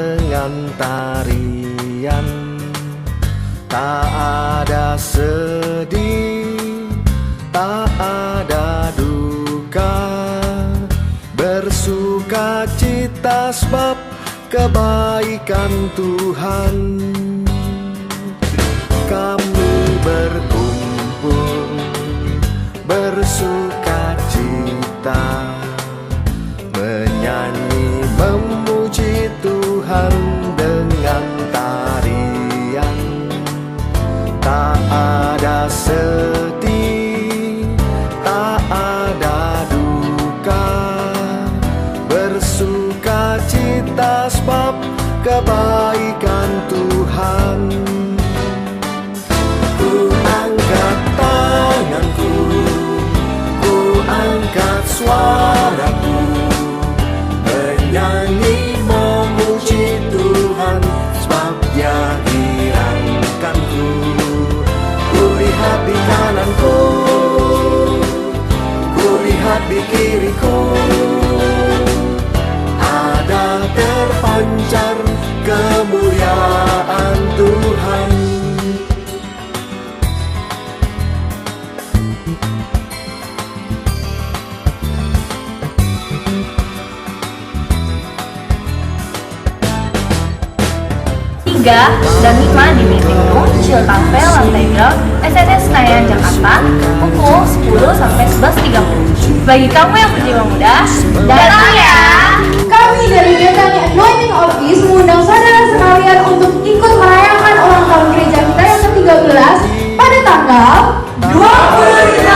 dengan tarian. Tak ada sedih, tak ada duka, bersukacita sebab kebaikan Tuhan. Kami berkumpul bersukacita, menyanyi memuji Tuhan dengan tarian. Tak ada sedih, tak ada duka, bersukacita sebab kebaikan Tuhan. Ku angkat tanganku, ku angkat suaraku, menyanyi memuji Tuhan sebab Dia hirangkanku. Ku lihat di kananku, ku lihat di kiriku, ada terpancar kemuliaan Tuhan. Dan 5 di Meeting Room Chill Cafe Lantai Ground SNS Senayan Jakarta pukul 10 sampai 11.30. Bagi kamu yang berjiwa muda, datang ya! Kami dari Bethany Anointing Office mengundang saudara sekalian untuk ikut merayakan ulang tahun gereja kita yang ke-13 pada tanggal 25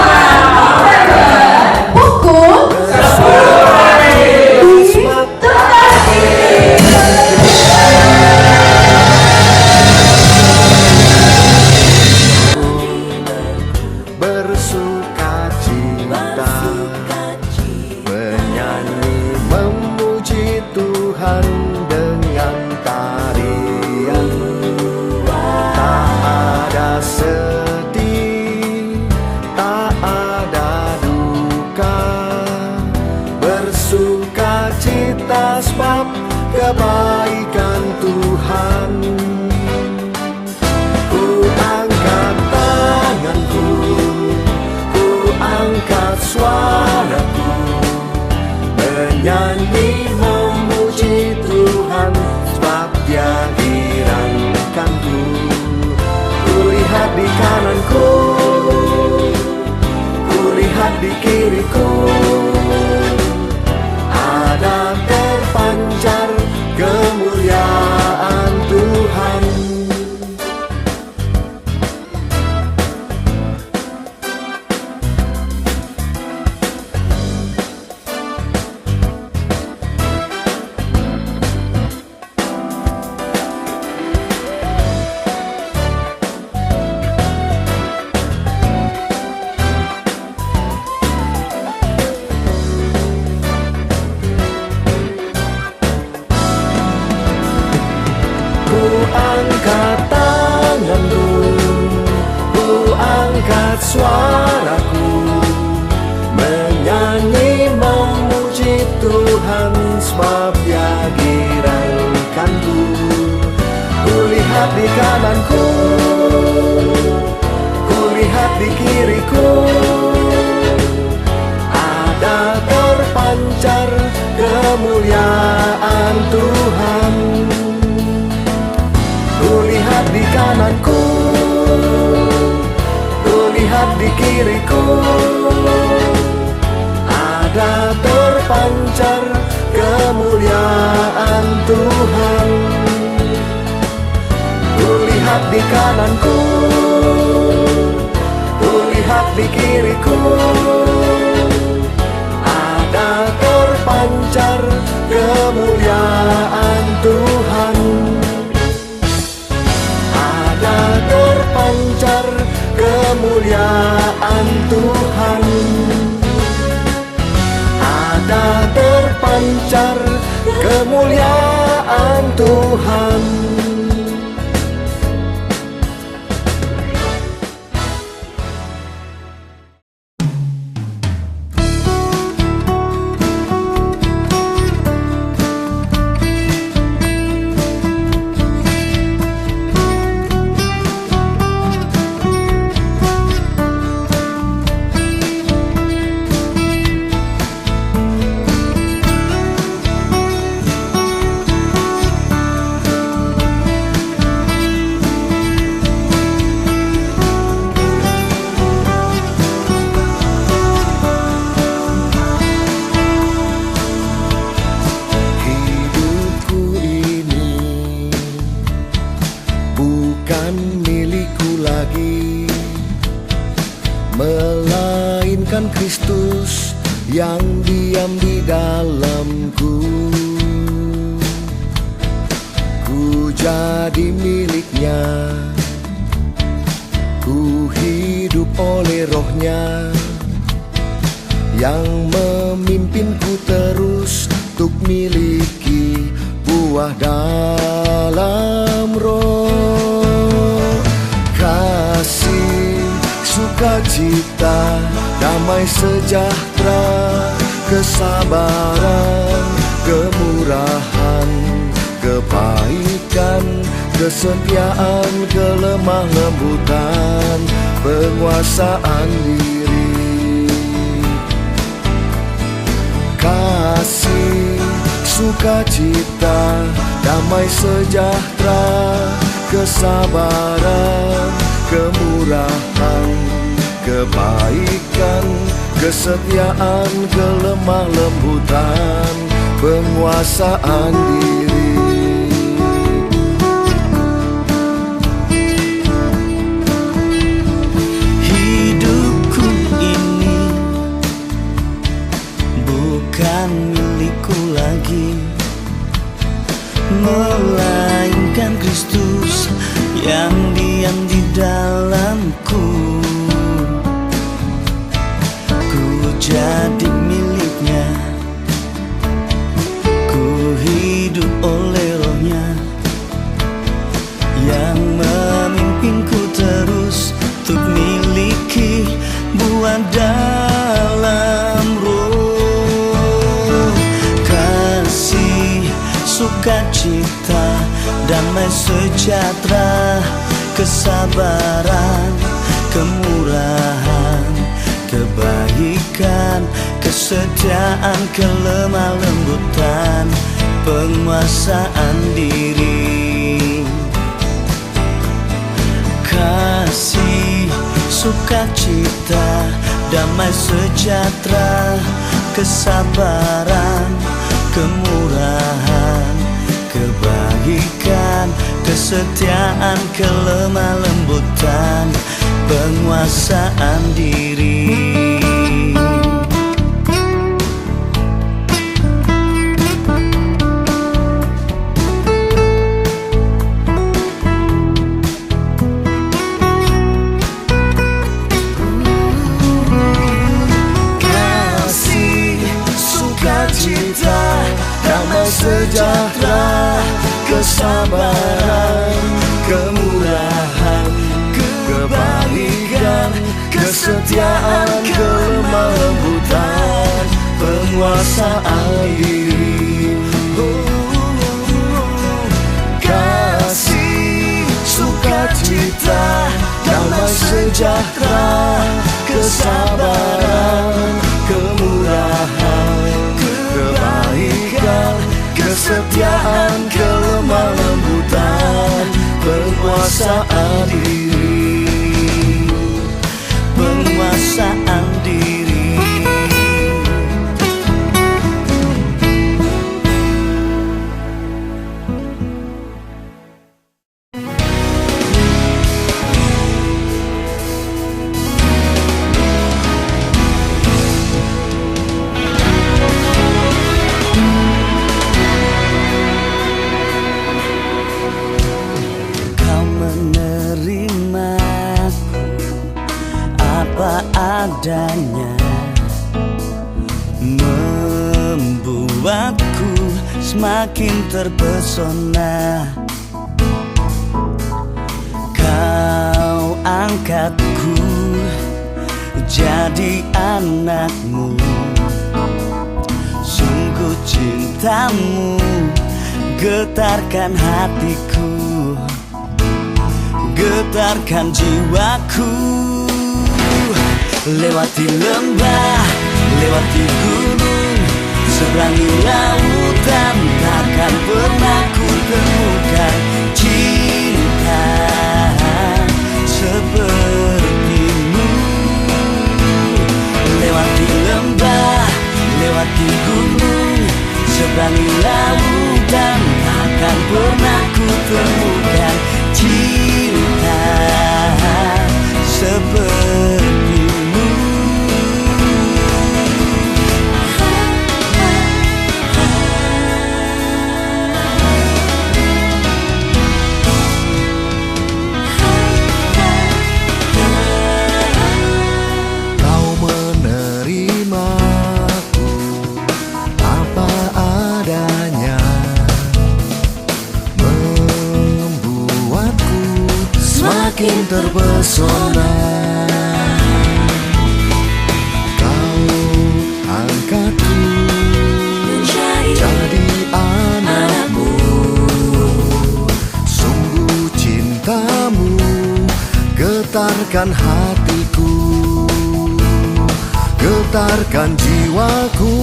November pukul 10 di Tempat. Menyanyi memuji Tuhan dengan tarian. Tak ada sedih, tak ada duka, bersukacita sebab kebaikan Tuhan. Ku angkat tanganku, ku angkat suaraku, menyanyi memuji Tuhan sebab Dia hirangkanku. Ku lihat di kananku, ku lihat di kiriku, ada terpancar kemuliaan Tuhan. Ku angkat tanganku, ku angkat suaraku, menyanyi memuji Tuhan sebab Dia hirangkanku. Ku lihat di kananku, ku lihat di kiriku, ada terpancar kemuliaan Tuhan. Ku lihat di kananku, ku lihat di kiriku, ada terpancar kemuliaan Tuhan. Ku lihat di kananku, ku lihat di kiriku, ada terpancar kemuliaan Tuhan. Terpancar kemuliaan Tuhan, ada terpancar kemuliaan Tuhan. Kristus yang diam di dalamku. Ku jadi miliknya, ku hidup oleh Roh-Nya yang memimpinku terus untuk miliki buah dalam Roh. Kasih, sukacita, damai sejahtera, kesabaran, kemurahan, kebaikan, kesetiaan, kelemah lembutan, penguasaan diri. Kasih, sukacita, damai sejahtera, kesabaran, kemurahan, kebaikan, kesetiaan, kelemah lembutan, penguasaan diri. Hidupku ini bukan milikku lagi, melainkan Kristus yang diam di dalamku. Ku jadi miliknya, ku hidup oleh Roh-Nya yang memimpinku terus untuk miliki buah dalam Roh. Kasih, sukacita, damai sejahtera, kesabaran, kemurahan, kebaikan, kesetiaan, kelemah lembutan, penguasaan diri. Kasih, sukacita, damai sejahtera, kesabaran, kemurahan, kebaikan, kesetiaan, kelemah lembutan, penguasaan diri. Damai sejahtera, kesabaran, kemurahan, kebaikan, kesetiaan, kelemah lembutan, penguasaan diri. Kasih, sukacita, damai sejahtera, kesabaran, kemurahan, kebaikan, kesetiaan, kelemah lembutan, penguasaan diri, penguasaan diri. Adanya membuatku semakin terpesona. Kau angkatku jadi anakmu, sungguh cintamu getarkan hatiku, getarkan jiwaku. Lewati lembah, lewati gunung, seberangi lautan, takkan pernah ku temukan cinta sepertimu. Lewati lembah, lewati gunung, seberangi lautan, takkan pernah ku temukan cinta sepertimu. makin terpesona. Kau angkatku jadi anakmu, sungguh cintamu getarkan hatiku, getarkan jiwaku.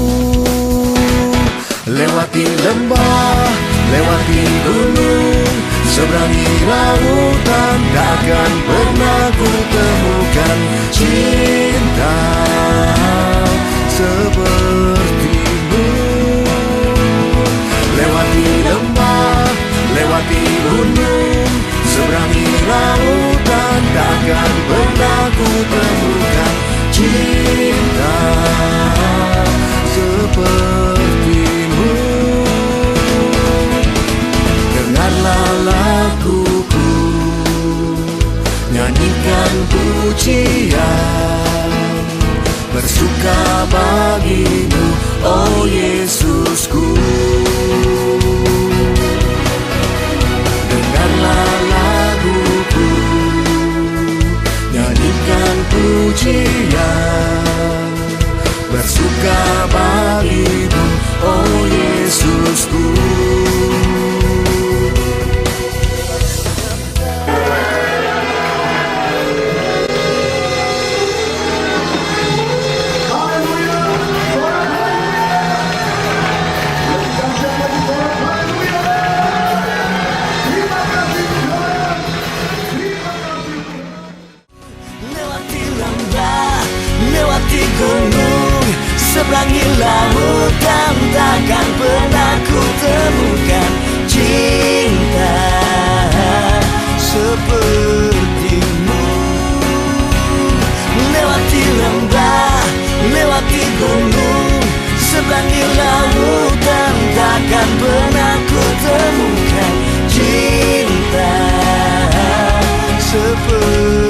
Lewati lembah, lewati gunung, seberangi lautan, takkan pernah ku temukan cinta sepertimu. Lewati lembah, lewati gunung, seberangi lautan, takkan pernah ku temukan cinta sepertimu. Dengarlah laguku, nyanyikan pujian, bersuka bagimu, oh Yesusku. Dengarlah laguku, nyanyikan pujian, bersuka bagimu, oh Yesusku. Seberangi lautan, takkan pernah ku temukan cinta sepertimu. Lewati lembah, lewati gunung, seberangi lautan, takkan pernah ku temukan cinta sepertimu.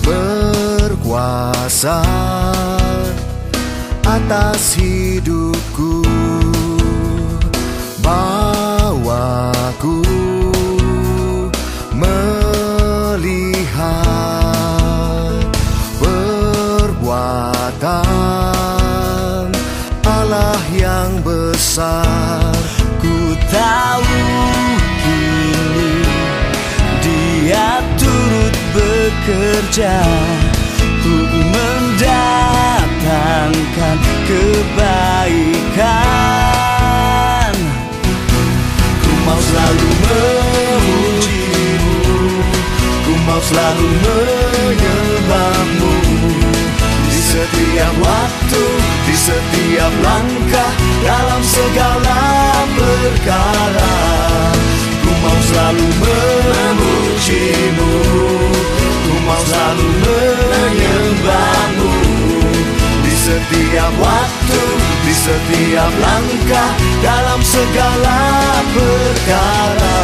Berkuasa atas hidupku, bawaku melihat perbuatan Allah yang besar. Ku tahu kini Dia turut bekerja untuk mendatangkan kebaikan. Ku mau selalu memujimu, ku mau selalu menyembahmu, di setiap waktu, di setiap langkah, dalam segala perkara. Ku mau selalu memujimu, ku mau selalu menyembahmu, di setiap waktu, di setiap langkah, dalam segala perkara.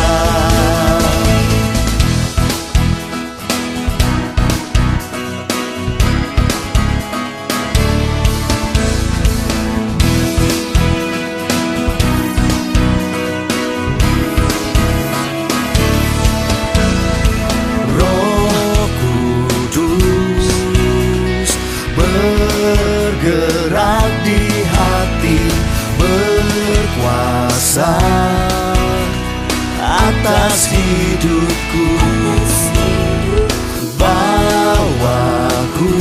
Bergerak di hati hidupku, bawaku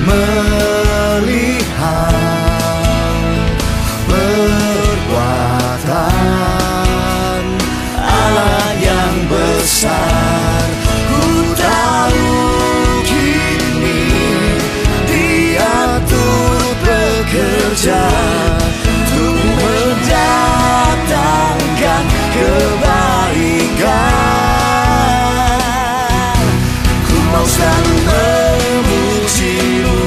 melihat perbuatan Allah yang besar. Ku tahu kini Dia turut bekerja untuk mendatangkan kebaikan. Ku mau selalu memuji-Mu,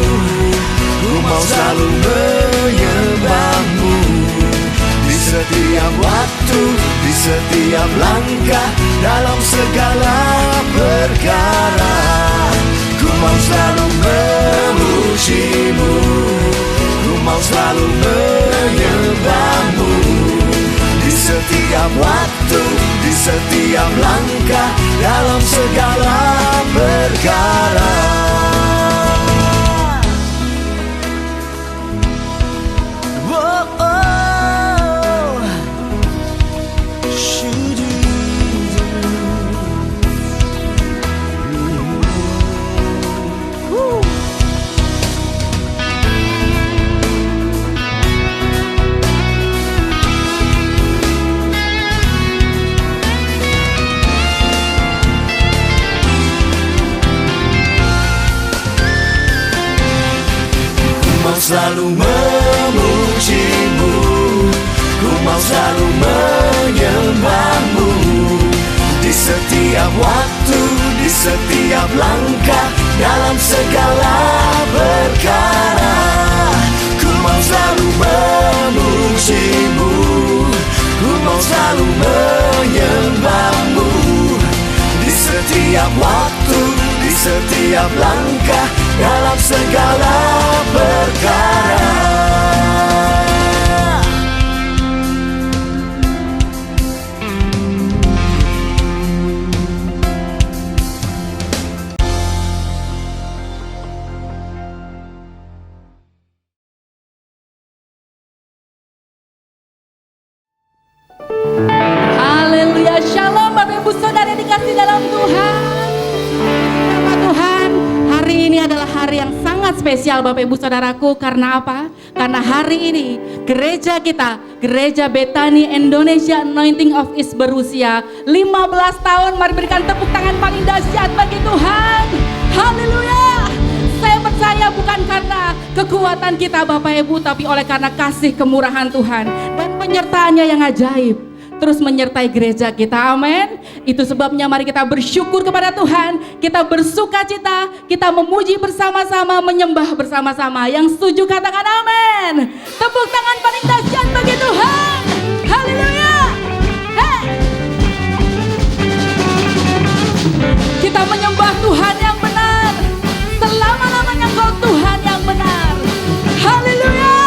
ku mau selalu menyembah-Mu di setiap waktu, di setiap langkah, dalam segala perkara. Ku mau selalu memuji-Mu, ku mau selalu menyembah-Mu di setiap waktu, di setiap langkah, dalam segala perkara. Selalu memuji-Mu, ku mau selalu menyembah-Mu di setiap waktu, di setiap langkah, dalam segala perkara. Ku mau selalu memuji-Mu, ku mau selalu menyembah-Mu di setiap waktu, di setiap langkah, dalam segala perkara. Haleluya, shalom Bapak Ibu Saudara dikasih dalam Tuhan. Nama Tuhan, hari ini adalah hari yang sangat spesial Bapak Ibu Saudaraku. Karena apa? Karena hari ini gereja kita, Gereja Betani Indonesia Anointing of East berusia 15 tahun. Mari berikan tepuk tangan paling dahsyat bagi Tuhan. Haleluya. Saya percaya bukan karena kekuatan kita Bapak Ibu, tapi oleh karena kasih kemurahan Tuhan dan penyertaannya yang ajaib terus menyertai gereja kita, amin. Itu sebabnya mari kita bersyukur kepada Tuhan, kita bersuka cita, kita memuji bersama-sama, menyembah bersama-sama. Yang setuju katakan amin. Tepuk tangan paling dahsyat bagi Tuhan. Haleluya. Hey. Kita menyembah Tuhan yang benar, selama-lamanya Kau Tuhan yang benar. Haleluya.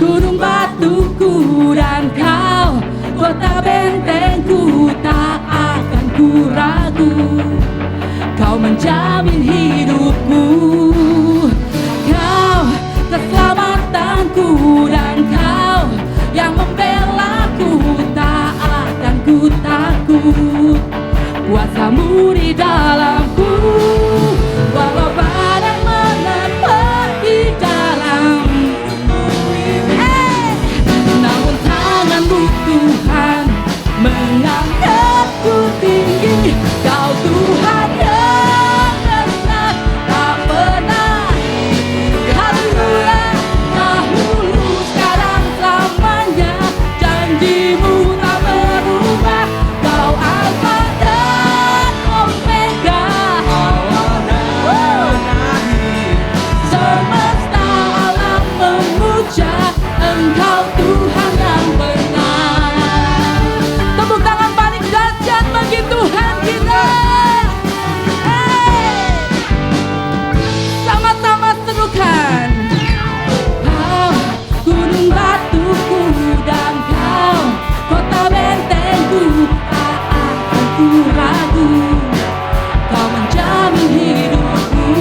Gunung batuku dan Kau, kota bentengku, tak akan ku ragu. Kau menjamin hidupku, Kau keselamatanku, dan Kau yang membelaku, tak akan ku takut. Kuasa-Mu di dalamku, walau badai menerpa di dalam. Namun tangan-Mu Tuhan mengangkatku tinggi. Kau Tuhan yang benar, tak pernah. Haleluya. Dahulu, sekarang, selamanya. Janji-Mu tak berubah. Kau Alfa dan Omega. Semesta alam memuja Engkau Tuhan yang benar. Tepuk tangan paling dahsyat bagi Tuhan kita. Hey. Sama-sama serukan. Kau gunung batuku dan Kau kota bentengku, tak akan ku ragu. Kau menjamin hidupku.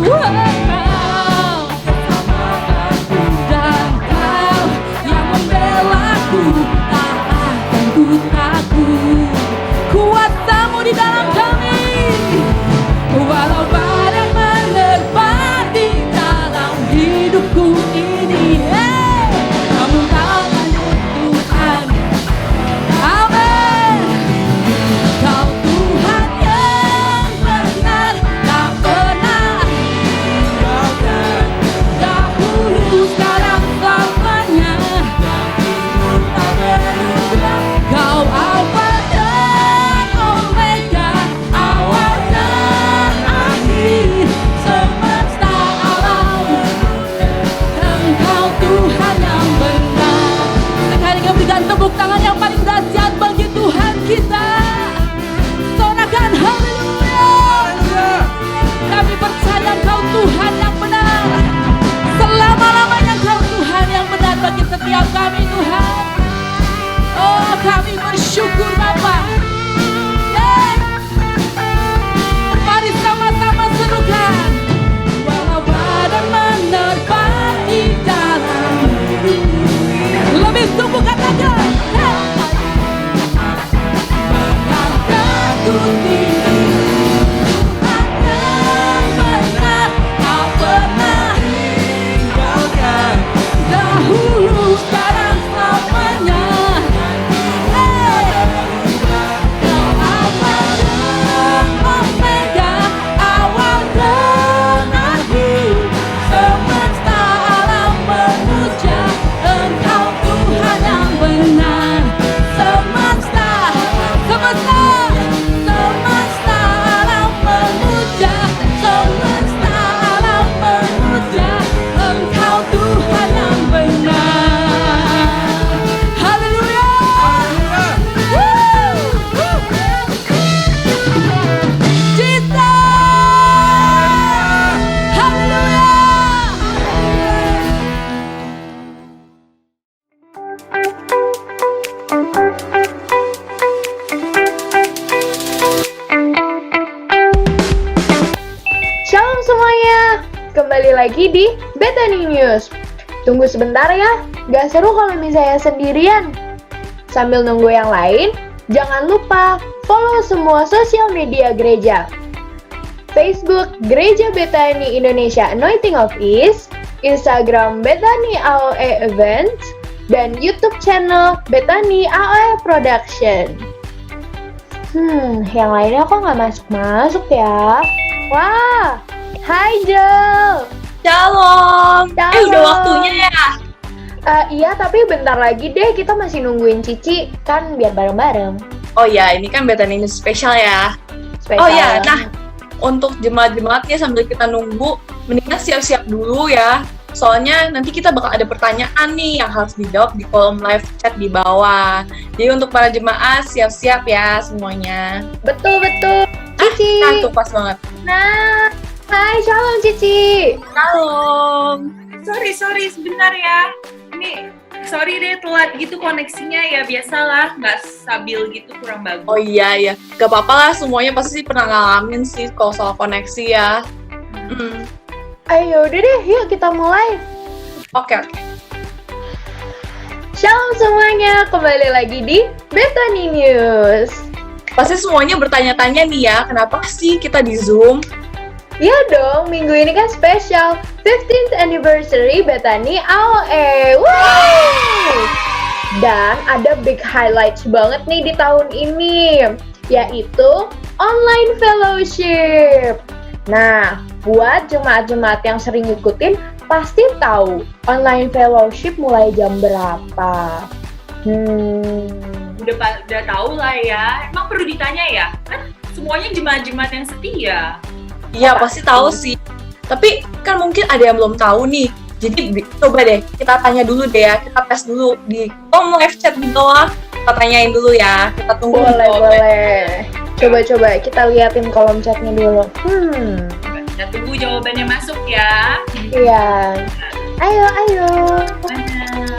Kau keselamatanku dan Kau ikuti Tuhan yang benar, tak pernah tinggalkan dahulu, sekarang, selamanya. Kau Alfa dan Omega, awal dan akhir, semesta alam memuja Engkau Tuhan yang benar. Semesta alam memuja, semesta alam memuja Engkau Tuhan yang benar. Haleluya. Jesus. Haleluya. Shalom semuanya, kembali lagi di Bethany News. Tunggu sebentar ya, gak seru kalau misalnya sendirian. Sambil nunggu yang lain, jangan lupa follow semua sosial media gereja. Facebook Gereja Bethany Indonesia Anointing Office, Instagram Bethany AOE Events, dan YouTube channel Bethany AOE Production. Yang lainnya kok nggak masuk-masuk ya? Wah, hai Jel. Shalom. Shalom. Udah waktunya ya. Iya, tapi bentar lagi deh, kita masih nungguin Cici, kan biar bareng-bareng. Oh ya, ini kan Bethany News spesial ya. Spesial. Oh ya, nah untuk jemaat-jemaatnya sambil kita nunggu, mendingan siap-siap dulu ya. Soalnya nanti kita bakal ada pertanyaan nih yang harus dijawab di kolom live chat di bawah. Jadi untuk para jemaat siap-siap ya semuanya. Betul-betul. Cici. Nah, tuh pas banget. Nah, hai, shalom Cici. Shalom. Sorry, sebentar ya. Ini, sorry deh telat gitu koneksinya ya, biasalah, nggak stabil gitu, kurang bagus. Oh iya, gak apa-apa lah, semuanya pasti pernah ngalamin sih kalau soal koneksi ya. Ayo udah deh, yuk kita mulai. Oke. Shalom semuanya, kembali lagi di Bethany News. Pasti semuanya bertanya-tanya nih ya, kenapa sih kita di Zoom? Iya dong, minggu ini kan spesial 15th anniversary Bethany AOE. Wow! Dan ada big highlights banget nih di tahun ini, yaitu online fellowship. Nah, buat jemaat-jemaat yang sering ngikutin, pasti tahu online fellowship mulai jam berapa. Udah tahu lah ya. Emang perlu ditanya ya? Kan semuanya jemaat-jemaat yang setia. Iya, pasti tahu sih. Tapi kan mungkin ada yang belum tahu nih. Jadi coba deh, kita tanya dulu deh ya. Kita tes dulu di kolom live chat di bawah. Kita tanyain dulu ya. Kita tunggu. Boleh. Coba kita liatin kolom chatnya dulu. Kita tunggu jawabannya masuk ya. Iya. Ayo. Mana?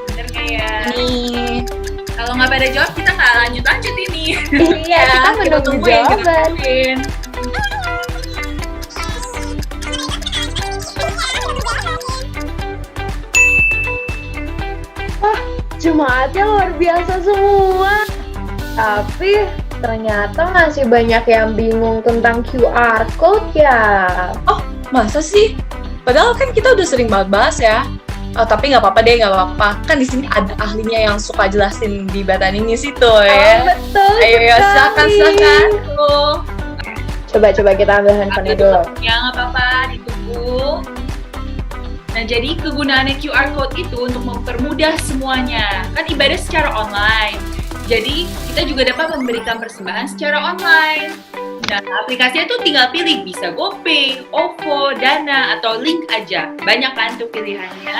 Bener nggak ya? Nih. Kalau nggak pada jawab, kita nggak lanjut ini. Iya, kita menunggu tungguin, kita jawaban. Tungguin. Wah, jemaatnya luar biasa semua. Tapi ternyata masih banyak yang bingung tentang QR code ya. Oh, masa sih? Padahal kan kita udah sering bahas ya. Tapi nggak apa-apa deh, nggak apa-apa. Kan di sini ada ahlinya yang suka jelasin di Bethany News itu ya. Betul Ayo ya, sekali. silakan. Tuh. Coba kita ambil handphone dulu. Ya nggak apa-apa, ditunggu. Nah, jadi kegunaannya QR Code itu untuk mempermudah semuanya. Kan ibadah secara online. Jadi, kita juga dapat memberikan persembahan secara online. Nah, aplikasinya tuh tinggal pilih, bisa GoPay, OVO, Dana, atau link aja. Banyak kan tuh pilihannya.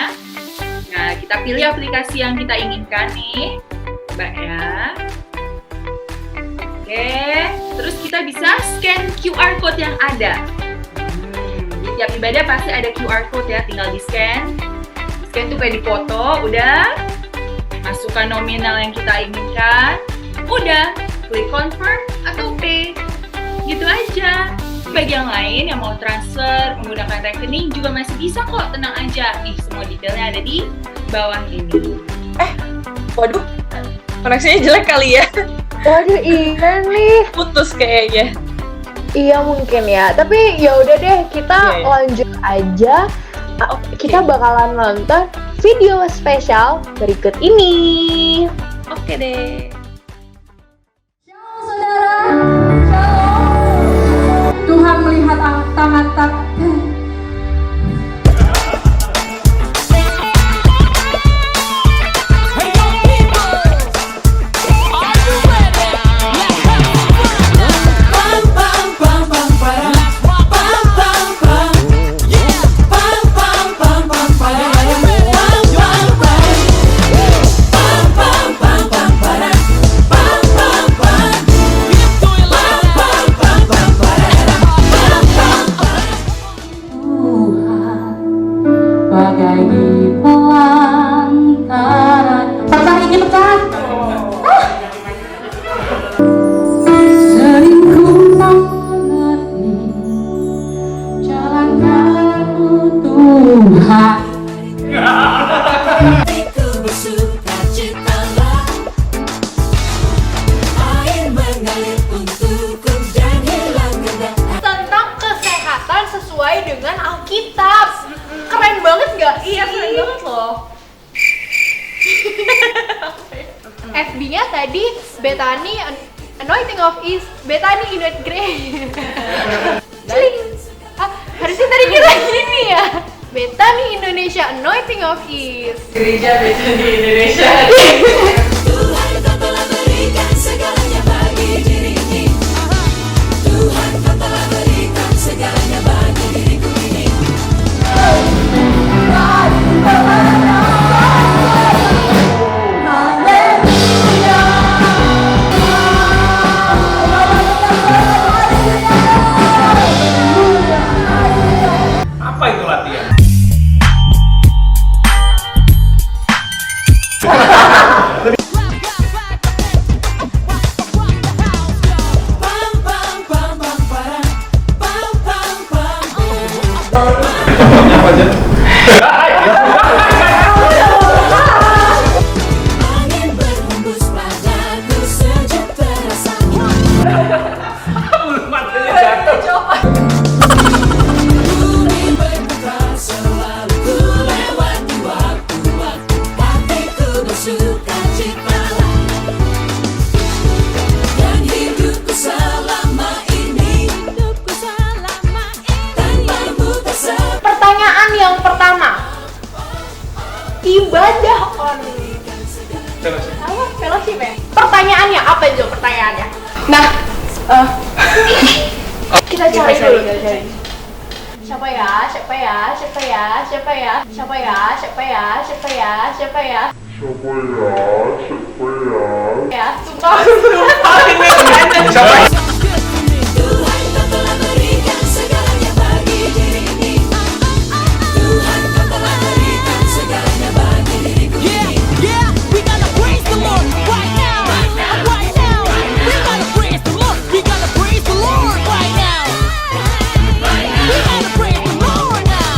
Nah, kita pilih aplikasi yang kita inginkan nih. Mbak ya. Oke, terus kita bisa scan QR Code yang ada. Di tiap ibadah pasti ada QR Code ya, tinggal di-scan. Scan tuh kayak di foto, udah. Masukkan nominal yang kita inginkan, udah, klik confirm atau pay, gitu aja. Bagi yang lain yang mau transfer menggunakan rekening juga masih bisa kok, tenang aja. Nih, semua detailnya ada di bawah ini. Waduh, koneksinya jelek kali ya. Waduh, iya nih. Putus kayaknya. Iya mungkin ya. Tapi ya udah deh, kita Iya. lanjut aja. Kita bakalan nonton video spesial berikut ini. Oke deh. Saudara, shalom. Tuhan melihat tangan bagai di pelantaran. Pecah ini pecah. Sering ku mengerti jalan kamu Tuhan. Tentang kesehatan sesuai dengan Alkitab. Keren banget gak? Iya, keren banget loh. FB-nya tadi Bethany Anointing of East, Bethany Inuit Grace. Celing. Harusnya tadi kita gini ya. Bethany Indonesia Anointing of East. Gereja Bethany Indonesia. Tuhan kau telah berikan segalanya bagi diriku. Tuhan kau telah berikan segalanya bagi diriku ini. Apa itu latihan? Pam pam pam pam param. Pam pam pam. Apa aja? Angin berhembus padaku sejuk terasa. Belum matanya jatuh. Bumi berputar selalu ku lewati waktu-waktu. Hatiku bersuka cita dan hidupku selama ini. Tanpamu tak Pertanyaan yang pertama. Ibadah online. Apa? Fellowship ya? Pertanyaannya apa itu pertanyaannya? Nah, kita cari dulu. Siapa ya? Siapa ya? Siapa ya? Siapa ya? Siapa ya? Siapa ya? Siapa ya? Siapa ya? Ya, sumpah. Tuhan kau telah berikan segalanya bagi diriku. Tuhan kau telah berikan segalanya bagi diriku. Yeah, we gotta praise the Lord right now. Right now. We gotta praise the Lord. We gotta praise the Lord right now. We gotta praise the Lord now.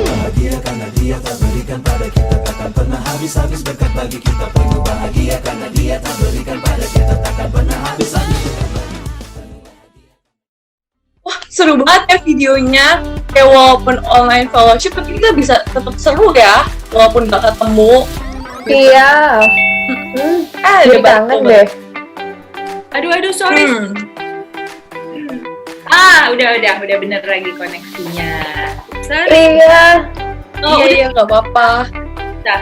Bahagia karena dia tak berikan pada kita, takkan pernah habis-habis berkat bagi kita. Penuh bahagia karena dia tak berikan pada kita, takkan pernah habis-habis berkat bagi kita. Wah, seru banget ya videonya. Kayak walaupun online fellowship, tapi kita bisa tetap seru ya, walaupun gak ketemu. Iya. Ada Jadi kangen deh. Aduh, sorry. Udah bener lagi koneksinya. Sorry. Iya. Oh, iya, gak apa-apa. Dah.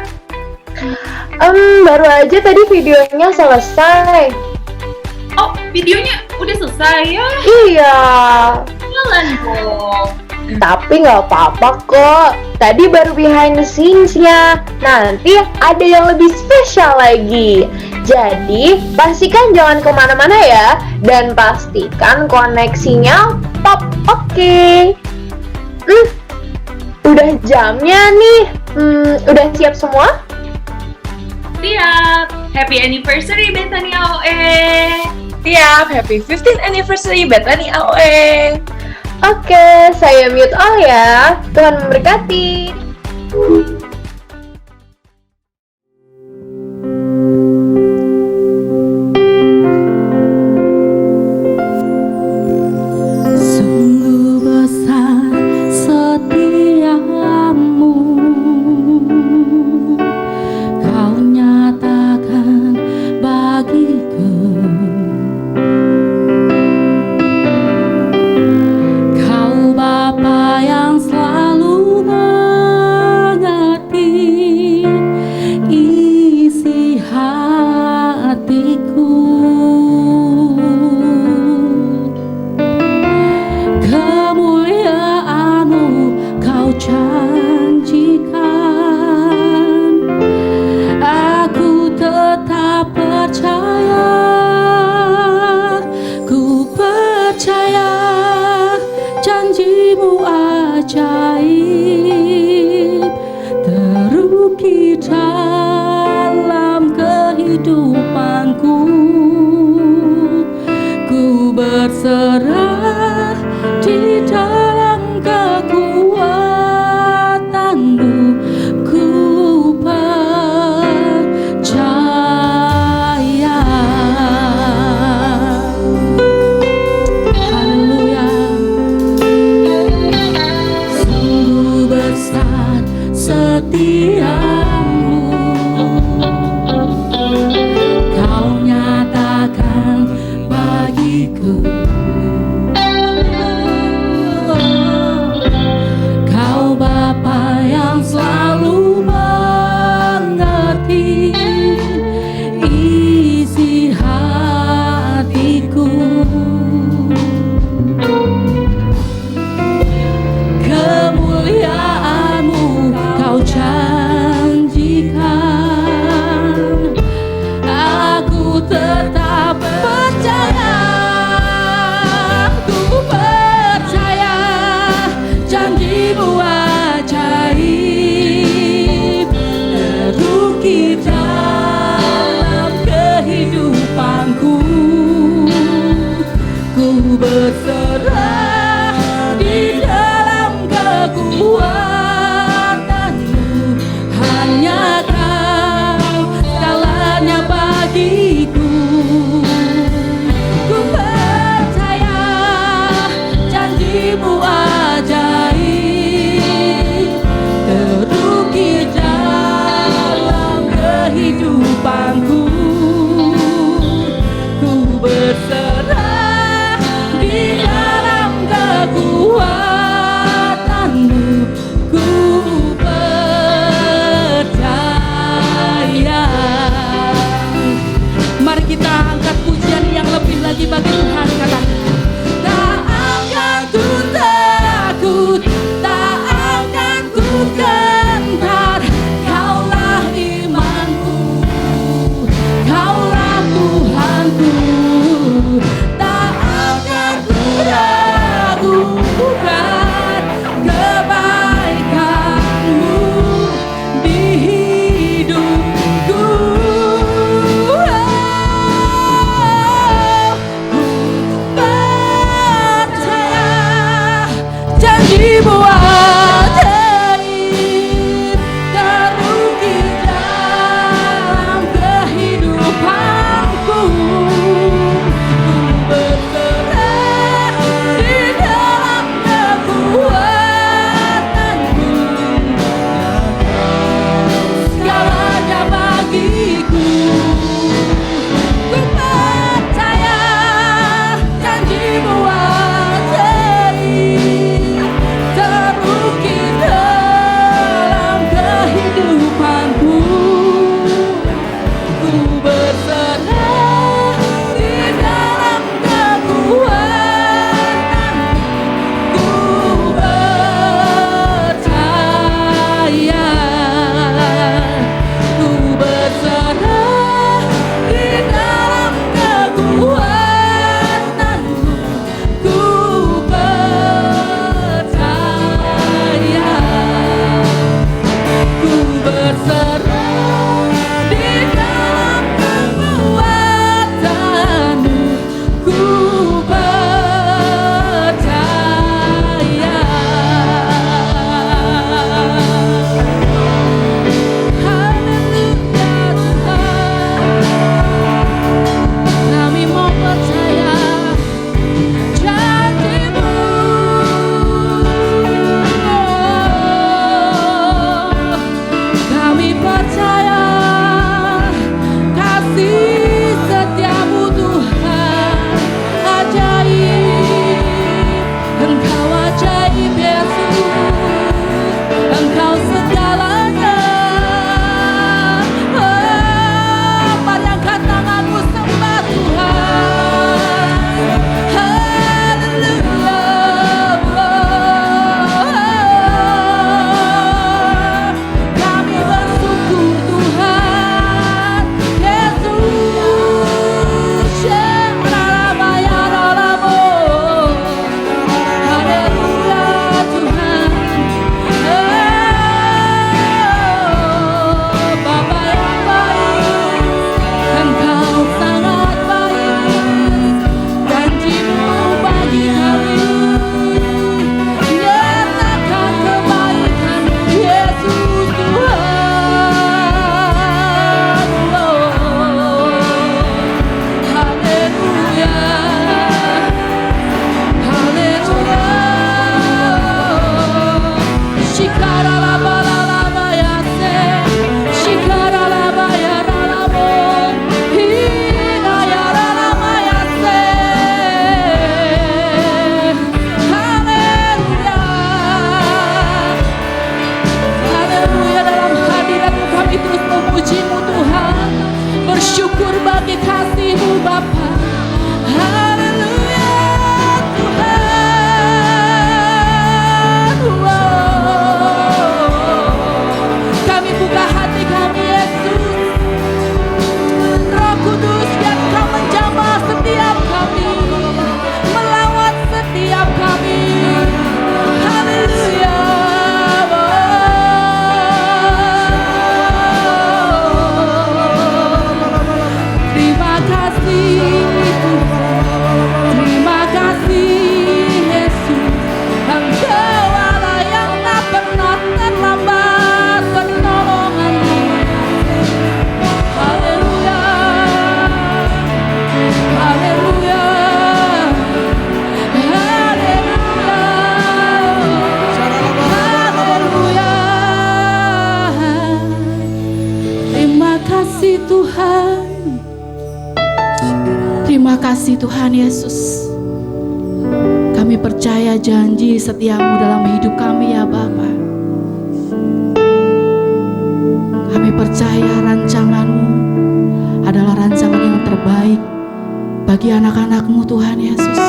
Baru aja tadi videonya selesai. Oh, videonya udah selesai ya? Iya. Jalan dong. Tapi nggak apa-apa kok. Tadi baru behind the scenes-nya. Nanti ada yang lebih spesial lagi. Jadi, pastikan jangan kemana-mana ya. Dan pastikan koneksinya top oke. Udah jamnya nih. Udah siap semua? Siap. Happy anniversary Bethany AOE. Siap, happy 15th anniversary Bethany AOE. Oke, saya mute all ya. Tuhan memberkati. Sungguh besar setiamu, kau nyatakan bagiku. Kau Bapa yang selalu mengerti isi hatiku. Kemuliaan-Mu kau janjikan, aku tetap percaya, ku percaya janji-Mu ajaib terukir dalam kehidupanku. Ku berserah di dalam kekuatan-Mu, ku percaya. Haleluya. Sungguh besar setiamu, kau nyatakan bagiku. Kau Bapa yang selalu mengerti isi hatiku. Kemuliaan-Mu kau janjikan, aku tetap percaya, ku percaya janji-Mu ajaib terukir dalam kehidupanku. Ku berserah di dalam kekuatan-Mu, hanya Kau segalanya bagiku. Ku percaya janji-Mu ajaib terukir dalam kehidupanku. Ku berserah di dalam kekuatan-Mu, ku percaya. Mari kita angkat pujian yang lebih lagi bagi Tuhan. Katakan, tak akan ku takut, tak akan ku gentar. Kaulah imanku, Kaulah Tuhanku. Tak akan ku ragukan kebaikan-Mu di hidupku. Percaya janji-Mu ajaib terukir dalam kehidupanku. Ku berserah di dalam kekuatan-Mu, segalanya bagiku. Ku percaya janji-Mu ajaib terukir dalam kehidupanku. Ku berserah di dalam kekuatan-Mu, ku percaya. Ku berserah di dalam kekuatan-Mu, ku percaya. Ku berserah di dalam kekuatan-Mu, ku percaya. percaya kasih setiamu Tuhan ajaib. Engkau ajaib Yesus, Engkau segalanya. Mari angkat tanganmu sembah Tuhan. Haleluya. Kami bersyukur Tuhan Yesus. Shalalabayaralamu. Haleluya Tuhan. Bapa yang baik, Engkau sangat baik. Janjimu bagi kami nyatakan kebaikan Yesus Tuhan. Haleluya, haleluya. Shikaralabalalabaya-se, shikaralabayaralabo, hinayaralamaya-se. Haleluya, haleluya. Dalam hadirat-Mu kami terus memuji-Mu Tuhan, bersyukur bagi kasih-Mu Bapa. Haleluya Tuhan. Kami buka hati kami Yesus, Roh Kudus biar Kau menjamah setiap kami, melawat setiap kami. Haleluya. Terima kasih Tuhan, terima kasih Yesus. Engkau Allah yang tak pernah terlambat pertolongan-Mu. Haleluya, haleluya, haleluya, haleluya. Terima kasih Tuhan. Terima kasih Tuhan Yesus. Kami percaya janji setiamu dalam hidup kami ya Bapa. Kami percaya rancangan-Mu adalah rancangan yang terbaik bagi anak-anak-Mu Tuhan Yesus.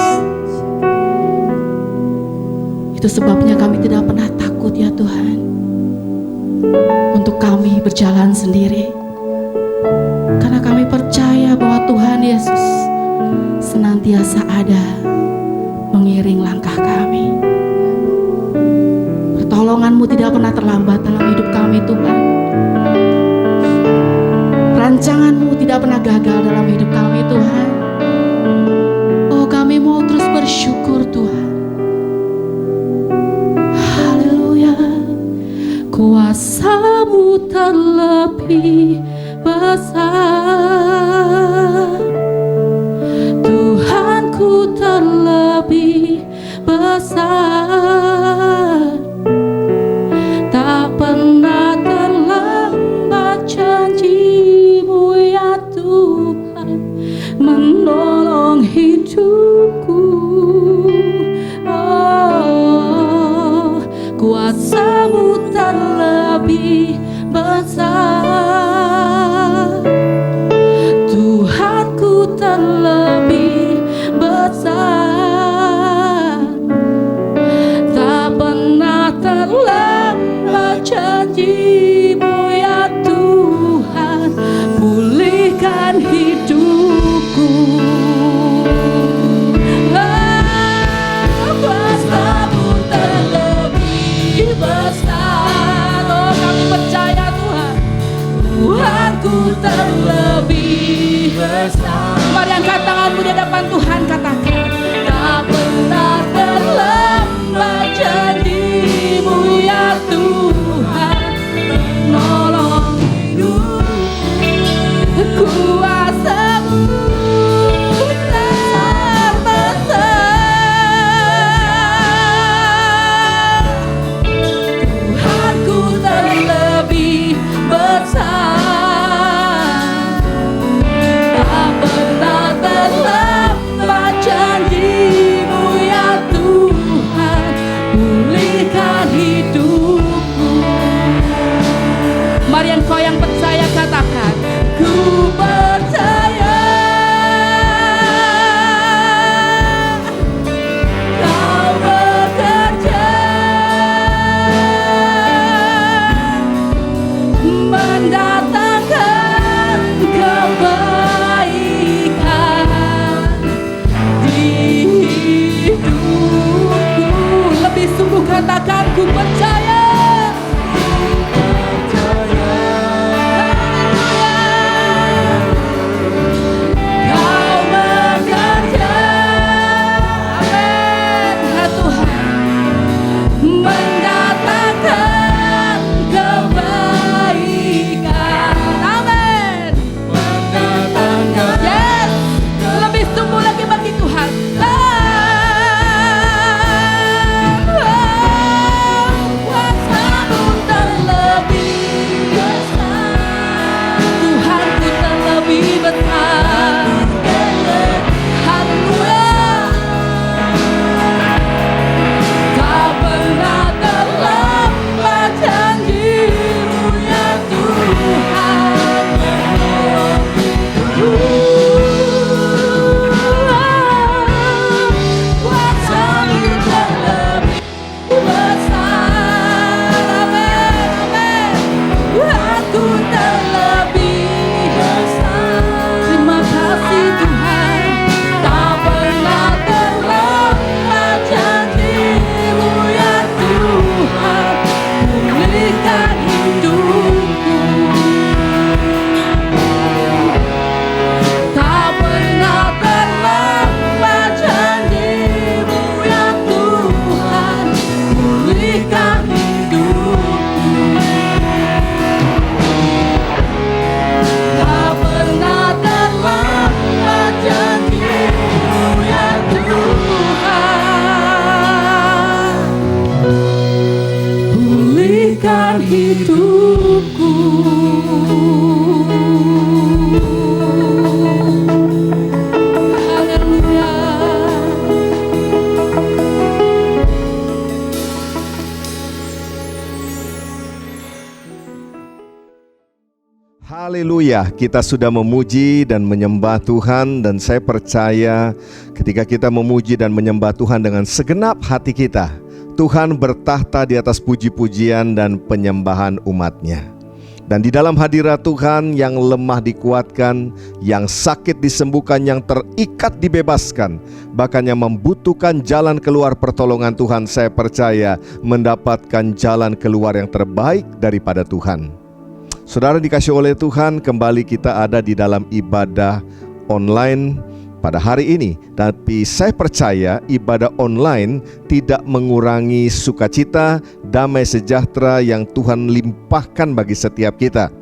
Itu sebabnya kami tidak pernah takut ya Tuhan untuk kami berjalan sendiri. Karena kami percaya bahwa Tuhan Yesus senantiasa ada mengiring langkah kami. Pertolongan-Mu tidak pernah terlambat dalam hidup kami Tuhan. Rancangan-Mu tidak pernah gagal dalam hidup kami Tuhan. Oh, kami mau terus bersyukur Tuhan. Haleluya. Kuasa-Mu terlebih besar, Tuhanku terlebih besar. Tak pernah terlambat janji-Mu ya Tuhan, menolong hidupku. Oh, kuasa-Mu terlebih besar, Tuhanku terlebih besar. Tak pernah terlambat janji-Mu ya Tuhan, pulihkan hidupku. Kuasa-Mu terlebih besar. Oh, kami percaya Tuhan, Tuhanku terlebih besar. Mari angkat tanganmu di hadapan Tuhan, katakan, tak pernah terlambat janji-Mu ya Tuhan, menolong hidupku. Kuasa-Mu terbesar, Tuhanku terlebih besar. Ku percaya. Kau bekerja, amin, ya Tuhan, mendatangkan kebaikan, amin. Yes, lebih sungguh lagi bagi Tuhan. Kuasa-Mu terlebih besar, Tuhanku terlebih besar. Haleluya. Tak pernah terlambat janji-Mu ya Tuhan. Kuasa-Mu terlebih besar, amin, amin. Tuhanku terlebih besar. Terima kasih Tuhan. Tak pernah terlambat janji-Mu ya Tuhan. Pulihkan hidupku. Tak pernah terlambat janji-Mu ya Tuhan. Pulihkan hidupku. Tak pernah terlambat janji-Mu ya Tuhan. Pulihkan hidupku. Haleluya. Haleluya, kita sudah memuji dan menyembah Tuhan, dan saya percaya ketika kita memuji dan menyembah Tuhan dengan segenap hati kita, Tuhan bertahta di atas puji-pujian dan penyembahan umat-Nya. Dan di dalam hadirat Tuhan, yang lemah dikuatkan, yang sakit disembuhkan, yang terikat dibebaskan, bahkan yang membutuhkan jalan keluar pertolongan Tuhan, saya percaya mendapatkan jalan keluar yang terbaik daripada Tuhan. Saudara dikasih oleh Tuhan, kembali kita ada di dalam ibadah online pada hari ini. Tapi saya percaya ibadah online tidak mengurangi sukacita, damai sejahtera yang Tuhan limpahkan bagi setiap kita.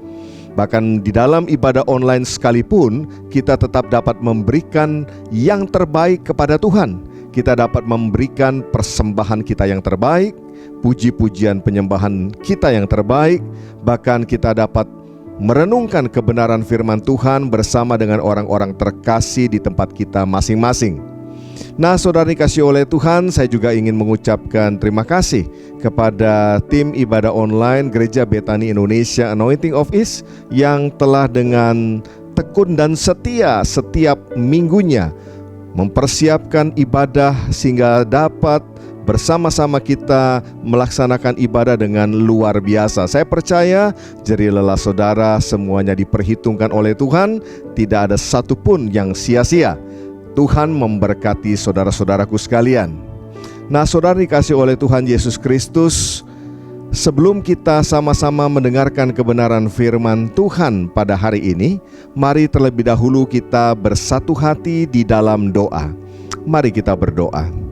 Bahkan di dalam ibadah online sekalipun, kita tetap dapat memberikan yang terbaik kepada Tuhan. Kita dapat memberikan persembahan kita yang terbaik, puji-pujian penyembahan kita yang terbaik. Bahkan kita dapat merenungkan kebenaran firman Tuhan bersama dengan orang-orang terkasih di tempat kita masing-masing. Nah, saudara dikasih oleh Tuhan, saya juga ingin mengucapkan terima kasih kepada tim ibadah online Gereja Betani Indonesia Anointing of East yang telah dengan tekun dan setia setiap minggunya mempersiapkan ibadah sehingga dapat bersama-sama kita melaksanakan ibadah dengan luar biasa. Saya percaya jerih lelah saudara semuanya diperhitungkan oleh Tuhan, tidak ada satupun yang sia-sia. Tuhan memberkati saudara-saudaraku sekalian. Nah, saudara dikasih oleh Tuhan Yesus Kristus, sebelum kita sama-sama mendengarkan kebenaran firman Tuhan pada hari ini, mari terlebih dahulu kita bersatu hati di dalam doa. Mari kita berdoa.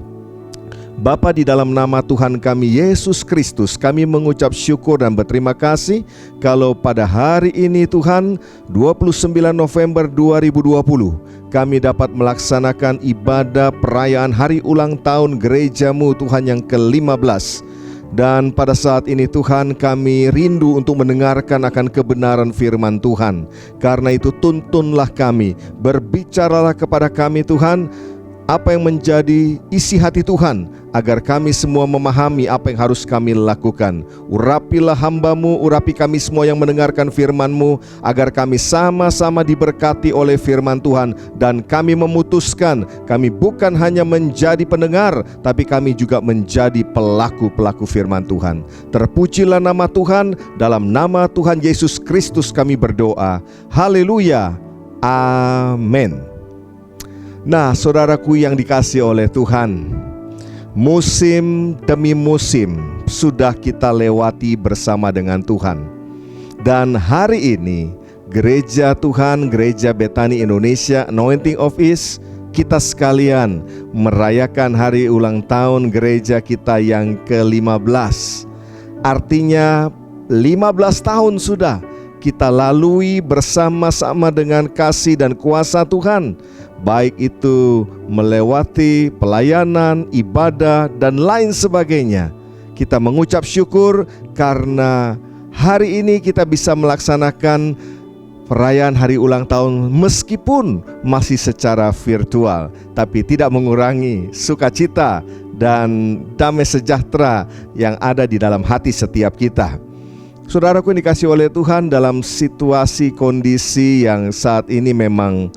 Bapa, di dalam nama Tuhan kami Yesus Kristus, kami mengucap syukur dan berterima kasih kalau pada hari ini Tuhan 29 November 2020 kami dapat melaksanakan ibadah perayaan hari ulang tahun gereja-Mu Tuhan yang ke-15. Dan pada saat ini Tuhan, kami rindu untuk mendengarkan akan kebenaran firman Tuhan. Karena itu tuntunlah kami, berbicaralah kepada kami Tuhan, apa yang menjadi isi hati Tuhan, agar kami semua memahami apa yang harus kami lakukan. Urapilah hamba-Mu, urapi kami semua yang mendengarkan firman-Mu, agar kami sama-sama diberkati oleh firman Tuhan. Dan kami memutuskan, kami bukan hanya menjadi pendengar, tapi kami juga menjadi pelaku-pelaku firman Tuhan. Terpujilah nama Tuhan, dalam nama Tuhan Yesus Kristus kami berdoa. Haleluya, amin. Nah, saudaraku yang dikasihi oleh Tuhan, Musim demi musim sudah kita lewati bersama dengan Tuhan. Dan hari ini Gereja Tuhan, Gereja Bethany Indonesia Anointing of East, kita sekalian merayakan hari ulang tahun gereja kita yang ke-15. Artinya 15 tahun sudah kita lalui bersama-sama dengan kasih dan kuasa Tuhan, baik itu melewati pelayanan, ibadah, dan lain sebagainya. Kita mengucap syukur karena hari ini kita bisa melaksanakan perayaan hari ulang tahun meskipun masih secara virtual, tapi tidak mengurangi sukacita dan damai sejahtera yang ada di dalam hati setiap kita. Saudaraku yang dikasihi oleh Tuhan, dalam situasi kondisi yang saat ini memang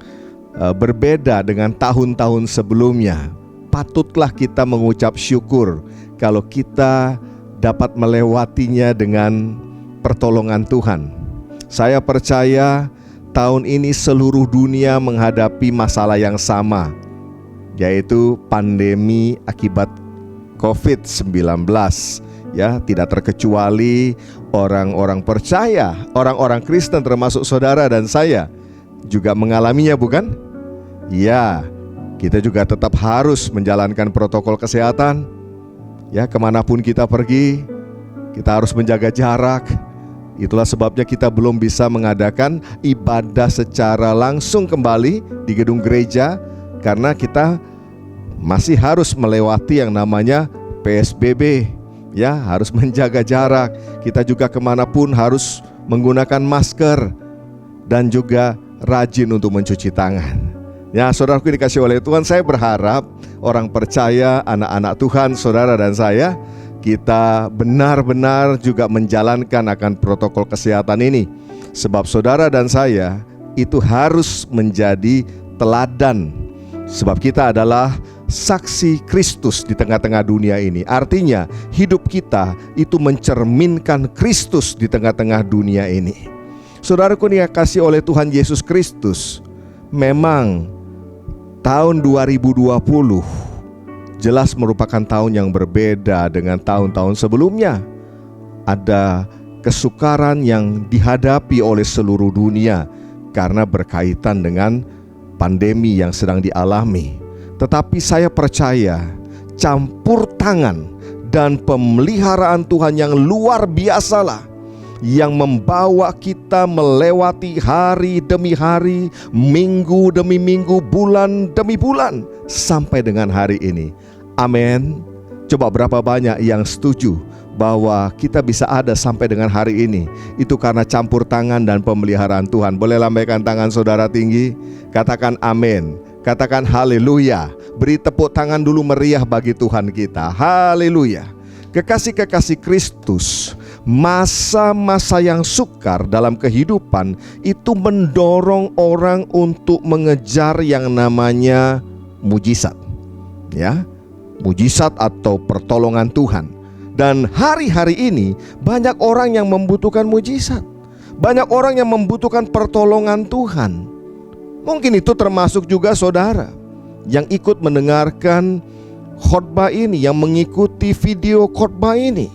berbeda dengan tahun-tahun sebelumnya, patutlah kita mengucap syukur kalau kita dapat melewatinya dengan pertolongan Tuhan. Saya percaya tahun ini seluruh dunia menghadapi masalah yang sama, yaitu pandemi akibat COVID-19. Ya, tidak terkecuali orang-orang percaya, orang-orang Kristen termasuk saudara dan saya juga mengalaminya, bukan? Ya, kita juga tetap harus menjalankan protokol kesehatan. Ya, kemanapun kita pergi, kita harus menjaga jarak. Itulah sebabnya kita belum bisa mengadakan ibadah secara langsung kembali di gedung gereja, karena kita masih harus melewati yang namanya PSBB. Ya, harus menjaga jarak. Kita juga kemanapun harus menggunakan masker dan juga rajin untuk mencuci tangan. Ya, saudaraku dikasih oleh Tuhan, saya berharap orang percaya, anak-anak Tuhan, saudara dan saya, kita benar-benar juga menjalankan akan protokol kesehatan ini. Sebab saudara dan saya itu harus menjadi teladan. Sebab kita adalah saksi Kristus di tengah-tengah dunia ini. Artinya hidup kita itu mencerminkan Kristus di tengah-tengah dunia ini. Saudaraku yang dikasihi oleh Tuhan Yesus Kristus, memang tahun 2020 jelas merupakan tahun yang berbeda dengan tahun-tahun sebelumnya. Ada kesukaran yang dihadapi oleh seluruh dunia karena berkaitan dengan pandemi yang sedang dialami. Tetapi saya percaya campur tangan dan pemeliharaan Tuhan yang luar biasalah yang membawa kita melewati hari demi hari, minggu demi minggu, bulan demi bulan, sampai dengan hari ini. Amin. Coba berapa banyak yang setuju bahwa kita bisa ada sampai dengan hari ini? Itu karena campur tangan dan pemeliharaan Tuhan. Boleh lambaikan tangan saudara tinggi, katakan amin, katakan haleluya. Beri tepuk tangan dulu meriah bagi Tuhan kita. Haleluya. Kekasih-kekasih Kristus, masa-masa yang sukar dalam kehidupan itu mendorong orang untuk mengejar yang namanya mujizat. Ya, mujizat atau pertolongan Tuhan. Dan hari-hari ini banyak orang yang membutuhkan mujizat. Banyak orang yang membutuhkan pertolongan Tuhan. Mungkin itu termasuk juga saudara yang ikut mendengarkan khotbah ini, yang mengikuti video khotbah ini.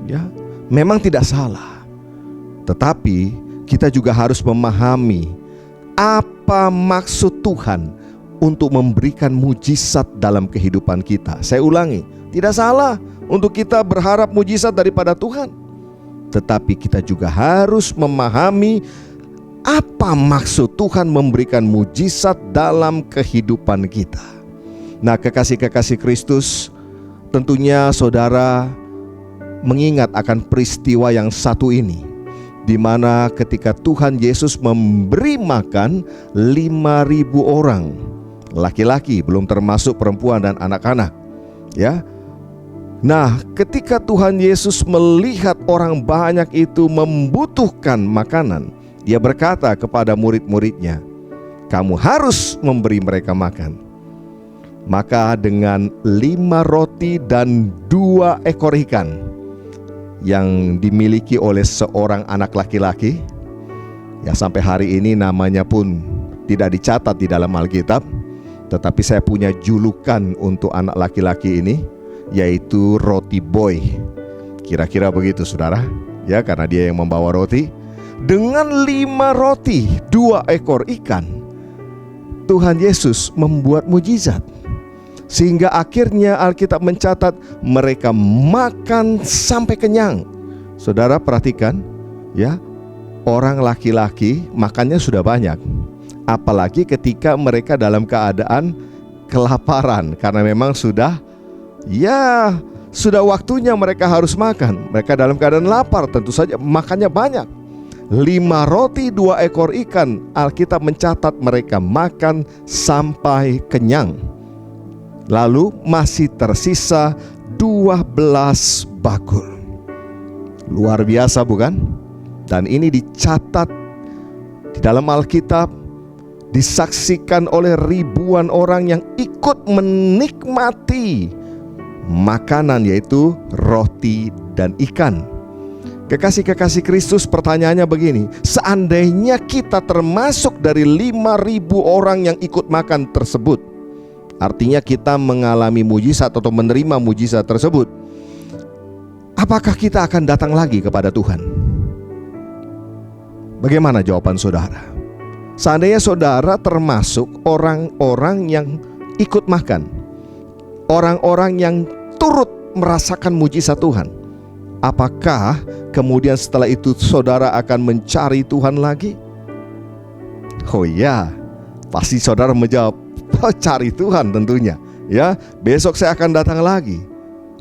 Ya, memang tidak salah. Tetapi kita juga harus memahami apa maksud Tuhan untuk memberikan mujizat dalam kehidupan kita. Saya ulangi, tidak salah untuk kita berharap mujizat daripada Tuhan. Tetapi kita juga harus memahami apa maksud Tuhan memberikan mujizat dalam kehidupan kita. Nah, kekasih-kekasih Kristus, tentunya saudara mengingat akan peristiwa yang satu ini, di mana ketika Tuhan Yesus memberi makan 5.000 orang, laki-laki, belum termasuk perempuan dan anak-anak. Ya. Nah, ketika Tuhan Yesus melihat orang banyak itu membutuhkan makanan, Dia berkata kepada murid-muridnya, "Kamu harus memberi mereka makan." Maka dengan 5 roti dan 2 ekor ikan yang dimiliki oleh seorang anak laki-laki, ya sampai hari ini namanya pun tidak dicatat di dalam Alkitab, tetapi saya punya julukan untuk anak laki-laki ini. yaitu roti boy. Kira-kira begitu saudara, ya, karena dia yang membawa roti. Dengan 5 roti, 2 ekor ikan, Tuhan Yesus membuat mujizat. Sehingga akhirnya Alkitab mencatat mereka makan sampai kenyang. Saudara perhatikan, ya, orang laki-laki makannya sudah banyak. Apalagi ketika mereka dalam keadaan kelaparan, karena memang sudah waktunya mereka harus makan. Mereka dalam keadaan lapar, tentu saja makannya banyak. 5 roti 2 ekor ikan, Alkitab mencatat mereka makan sampai kenyang. Lalu masih tersisa 12 bakul. Luar biasa bukan? Dan ini dicatat di dalam Alkitab, disaksikan oleh ribuan orang yang ikut menikmati makanan, yaitu roti dan ikan. Kekasih-kekasih Kristus, pertanyaannya begini: seandainya kita termasuk dari 5.000 orang yang ikut makan tersebut, artinya kita mengalami mujizat atau menerima mujizat tersebut, apakah kita akan datang lagi kepada Tuhan? Bagaimana jawaban saudara? Seandainya saudara termasuk orang-orang yang ikut makan, orang-orang yang turut merasakan mujizat Tuhan, apakah kemudian setelah itu saudara akan mencari Tuhan lagi? Oh ya, pasti saudara menjawab, cari Tuhan tentunya. Ya, besok saya akan datang lagi.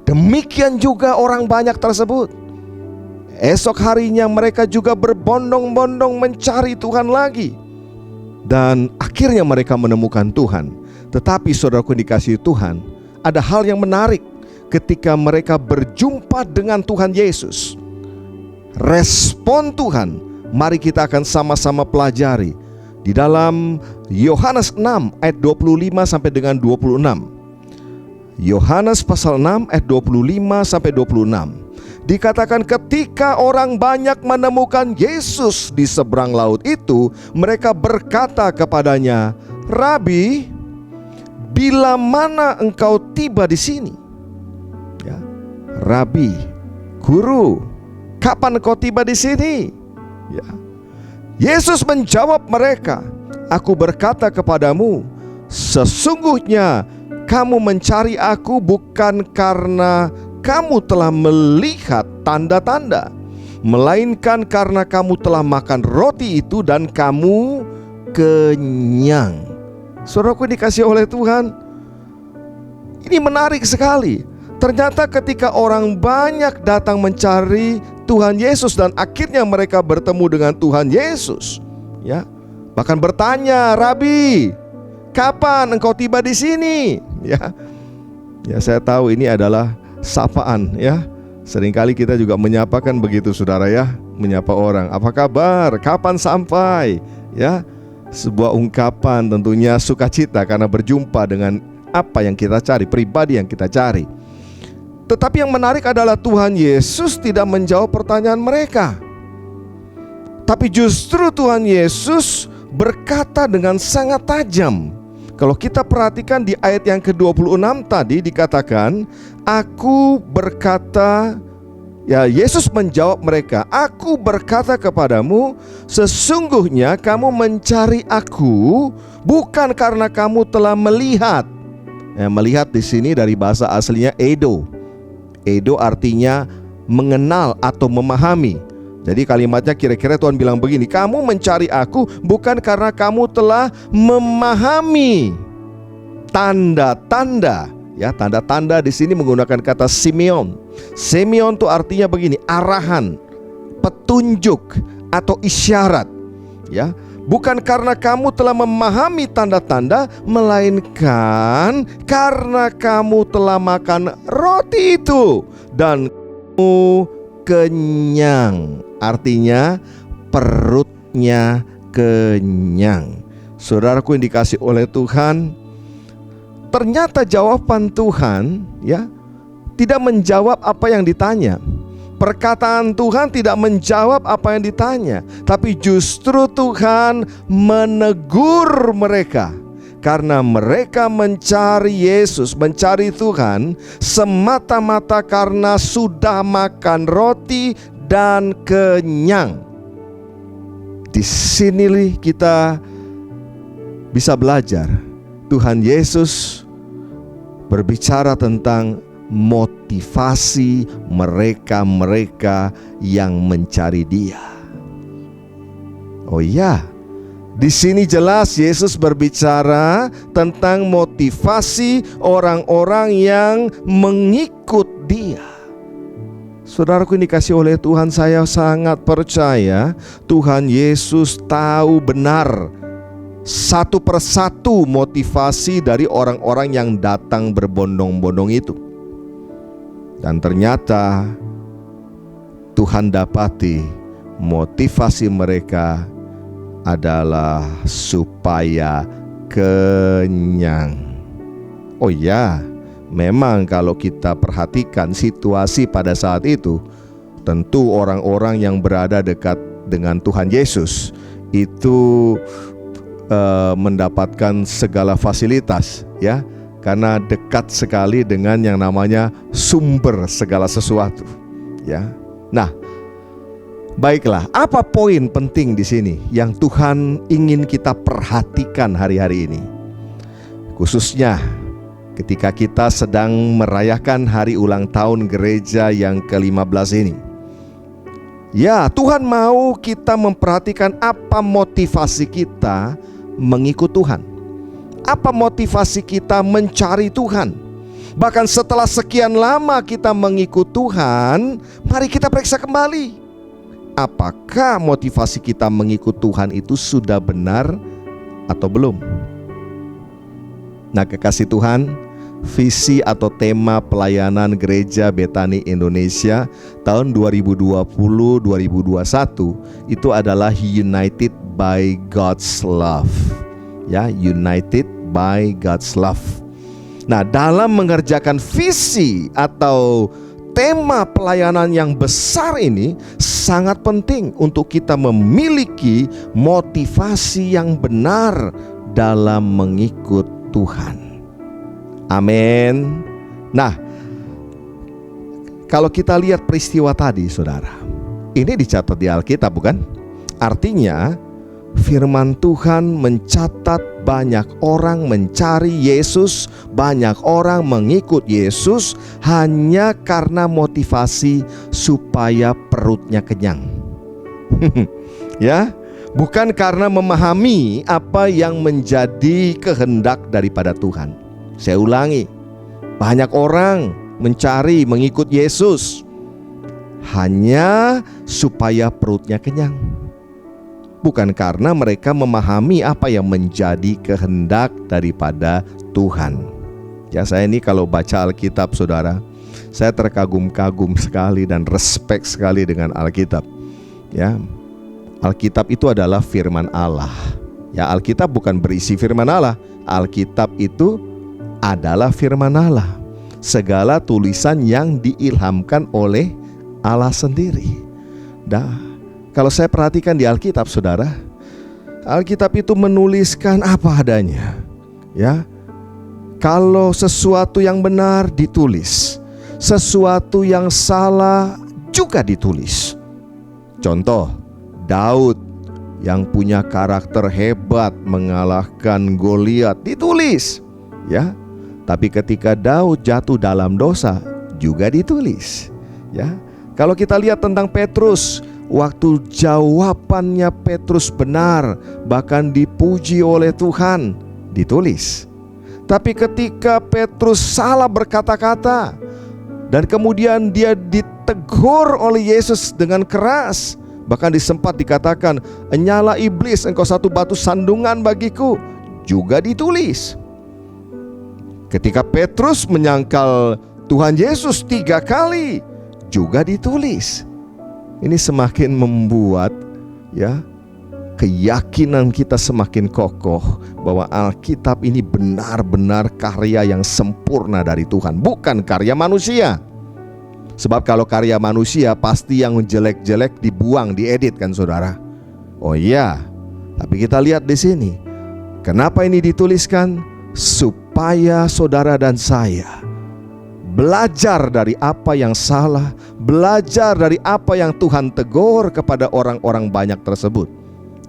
Demikian juga orang banyak tersebut. Esok harinya mereka juga berbondong-bondong mencari Tuhan lagi. Dan akhirnya mereka menemukan Tuhan. Tetapi saudaraku dikasihi Tuhan, ada hal yang menarik ketika mereka berjumpa dengan Tuhan Yesus. Respon Tuhan, mari kita akan sama-sama pelajari di dalam Yohanes 6 ayat 25 sampai dengan 26. Yohanes pasal 6 ayat 25 sampai 26. Dikatakan ketika orang banyak menemukan Yesus di seberang laut itu, mereka berkata kepadanya, "Rabi, bila mana engkau tiba di sini?" Ya, Rabi, guru, kapan engkau tiba di sini? Ya. Yesus menjawab mereka, "Aku berkata kepadamu, sesungguhnya kamu mencari aku bukan karena kamu telah melihat tanda-tanda, melainkan karena kamu telah makan roti itu dan kamu kenyang." Saudaraku dikasihi oleh Tuhan, ini menarik sekali. Ternyata ketika orang banyak datang mencari Tuhan Yesus dan akhirnya mereka bertemu dengan Tuhan Yesus, ya, bahkan bertanya, "Rabi, kapan engkau tiba di sini?" Ya, saya tahu ini adalah sapaan, ya. Seringkali kita juga menyapakan begitu saudara, ya, menyapa orang, "Apa kabar? Kapan sampai?" Ya, sebuah ungkapan tentunya sukacita karena berjumpa dengan apa yang kita cari, pribadi yang kita cari. Tetapi yang menarik adalah Tuhan Yesus tidak menjawab pertanyaan mereka. Tapi justru Tuhan Yesus berkata dengan sangat tajam. Kalau kita perhatikan di ayat yang ke-26 tadi dikatakan, "Aku berkata," ya, Yesus menjawab mereka, "Aku berkata kepadamu, sesungguhnya kamu mencari aku bukan karena kamu telah melihat." Ya, melihat di sini dari bahasa aslinya eido. Eido artinya mengenal atau memahami. Jadi kalimatnya kira-kira Tuhan bilang begini, "Kamu mencari aku bukan karena kamu telah memahami tanda-tanda." Ya, tanda-tanda di sini menggunakan kata simeon. Simeon itu artinya begini, arahan, petunjuk atau isyarat. Ya, bukan karena kamu telah memahami tanda-tanda, melainkan karena kamu telah makan roti itu dan kamu kenyang. Artinya perutnya kenyang. Saudaraku yang dikasih oleh Tuhan, ternyata jawaban Tuhan, ya, tidak menjawab apa yang ditanya. Perkataan Tuhan tidak menjawab apa yang ditanya, tapi justru Tuhan menegur mereka. karena mereka mencari Yesus, mencari Tuhan semata-mata karena sudah makan roti dan kenyang. Di sini kita bisa belajar Tuhan Yesus berbicara tentang motivasi mereka-mereka yang mencari Dia. Oh iya, di sini jelas Yesus berbicara tentang motivasi orang-orang yang mengikut Dia. Saudaraku ini dikasih oleh Tuhan, saya sangat percaya Tuhan Yesus tahu benar satu persatu motivasi dari orang-orang yang datang berbondong-bondong itu. Dan ternyata Tuhan dapati motivasi mereka adalah supaya kenyang. Oh ya, memang kalau kita perhatikan situasi pada saat itu, tentu orang-orang yang berada dekat dengan Tuhan Yesus itu mendapatkan segala fasilitas, ya, karena dekat sekali dengan yang namanya sumber segala sesuatu, ya. Nah, baiklah, apa poin penting di sini yang Tuhan ingin kita perhatikan hari-hari ini? Khususnya ketika kita sedang merayakan hari ulang tahun gereja yang ke-15 ini. Ya, Tuhan mau kita memperhatikan apa motivasi kita mengikut Tuhan. Apa motivasi kita mencari Tuhan? Bahkan setelah sekian lama kita mengikut Tuhan, mari kita periksa kembali. Apakah motivasi kita mengikut Tuhan itu sudah benar atau belum? Nah, kekasih Tuhan, visi atau tema pelayanan Gereja Betani Indonesia tahun 2020-2021 itu adalah United by God's Love. Ya, United by God's Love. Nah, dalam mengerjakan visi atau tema pelayanan yang besar ini sangat penting untuk kita memiliki motivasi yang benar dalam mengikut Tuhan. Amin. Nah, kalau kita lihat peristiwa tadi, saudara, ini dicatat di Alkitab, bukan? Artinya firman Tuhan mencatat banyak orang mencari Yesus, banyak orang mengikut Yesus hanya karena motivasi supaya perutnya kenyang. Ya, bukan karena memahami apa yang menjadi kehendak daripada Tuhan. Saya ulangi, banyak orang mencari mengikut Yesus hanya supaya perutnya kenyang, bukan karena mereka memahami apa yang menjadi kehendak daripada Tuhan. Ya, saya ini kalau baca Alkitab, saudara, saya terkagum-kagum sekali dan respect sekali dengan Alkitab. Ya, Alkitab itu adalah firman Allah. Ya, Alkitab bukan berisi firman Allah. Alkitab itu adalah firman Allah. Segala tulisan yang diilhamkan oleh Allah sendiri. Kalau saya perhatikan di Alkitab, saudara, Alkitab itu menuliskan apa adanya. Ya, kalau sesuatu yang benar ditulis, sesuatu yang salah juga ditulis. Contoh, Daud yang punya karakter hebat mengalahkan Goliat ditulis, ya. Tapi ketika Daud jatuh dalam dosa juga ditulis, ya. Kalau kita lihat tentang Petrus, waktu jawabannya Petrus benar, bahkan dipuji oleh Tuhan, ditulis. Tapi ketika Petrus salah berkata-kata dan kemudian dia ditegur oleh Yesus dengan keras, bahkan disempat dikatakan, "Enyala iblis, engkau satu batu sandungan bagiku," juga ditulis. Ketika Petrus menyangkal Tuhan Yesus 3 kali, juga ditulis. Ini semakin membuat, ya, keyakinan kita semakin kokoh bahwa Alkitab ini benar-benar karya yang sempurna dari Tuhan, bukan karya manusia. Sebab kalau karya manusia pasti yang jelek-jelek dibuang, diedit kan, saudara. Oh iya, tapi kita lihat di sini Kenapa ini dituliskan? Supaya saudara dan saya belajar dari apa yang salah, belajar dari apa yang Tuhan tegur kepada orang-orang banyak tersebut.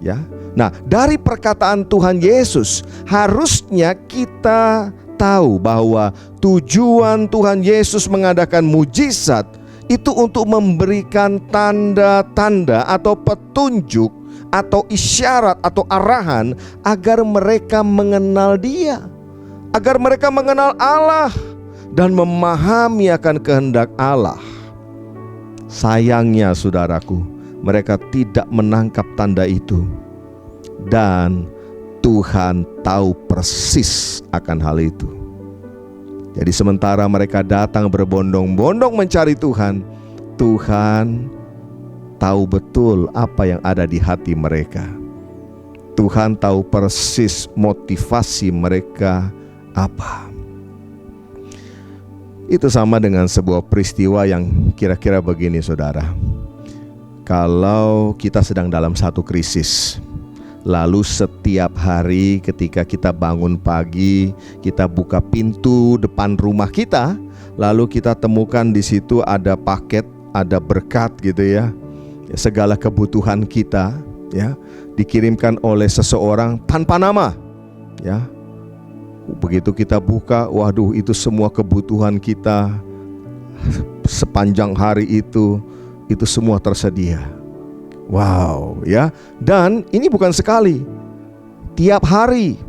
Ya. Nah, dari perkataan Tuhan Yesus harusnya kita tahu bahwa tujuan Tuhan Yesus mengadakan mujizat itu untuk memberikan tanda-tanda atau petunjuk atau isyarat atau arahan agar mereka mengenal Dia, agar mereka mengenal Allah dan memahami akan kehendak Allah. Sayangnya saudaraku, mereka tidak menangkap tanda itu. Dan Tuhan tahu persis akan hal itu. Jadi sementara mereka datang berbondong-bondong mencari Tuhan, Tuhan tahu betul apa yang ada di hati mereka. Tuhan tahu persis motivasi mereka apa. Itu sama dengan sebuah peristiwa yang kira-kira begini, saudara. Kalau kita sedang dalam satu krisis, lalu setiap hari ketika kita bangun pagi, kita buka pintu depan rumah kita, lalu kita temukan di situ ada paket, ada berkat gitu ya. Segala kebutuhan kita ya dikirimkan oleh seseorang tanpa nama. Ya. Begitu kita buka, waduh, itu semua kebutuhan kita sepanjang hari itu semua tersedia. Wow, ya. Dan ini bukan sekali, tiap hari,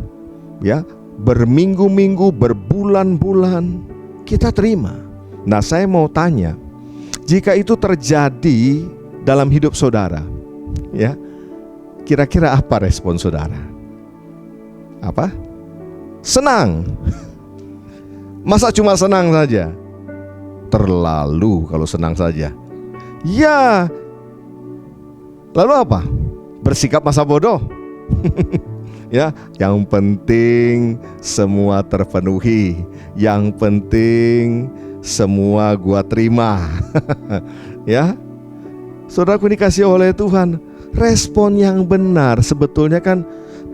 ya, berminggu-minggu, berbulan-bulan kita terima. Nah, saya mau tanya, jika itu terjadi dalam hidup saudara, ya, kira-kira apa respon saudara? Apa? Senang. Masa cuma senang saja? Terlalu kalau senang saja. Ya. Lalu apa? Bersikap masa bodoh. Ya, yang penting semua terpenuhi. Yang penting semua gua terima. Ya. Saudaraku dikasih oleh Tuhan, respon yang benar sebetulnya kan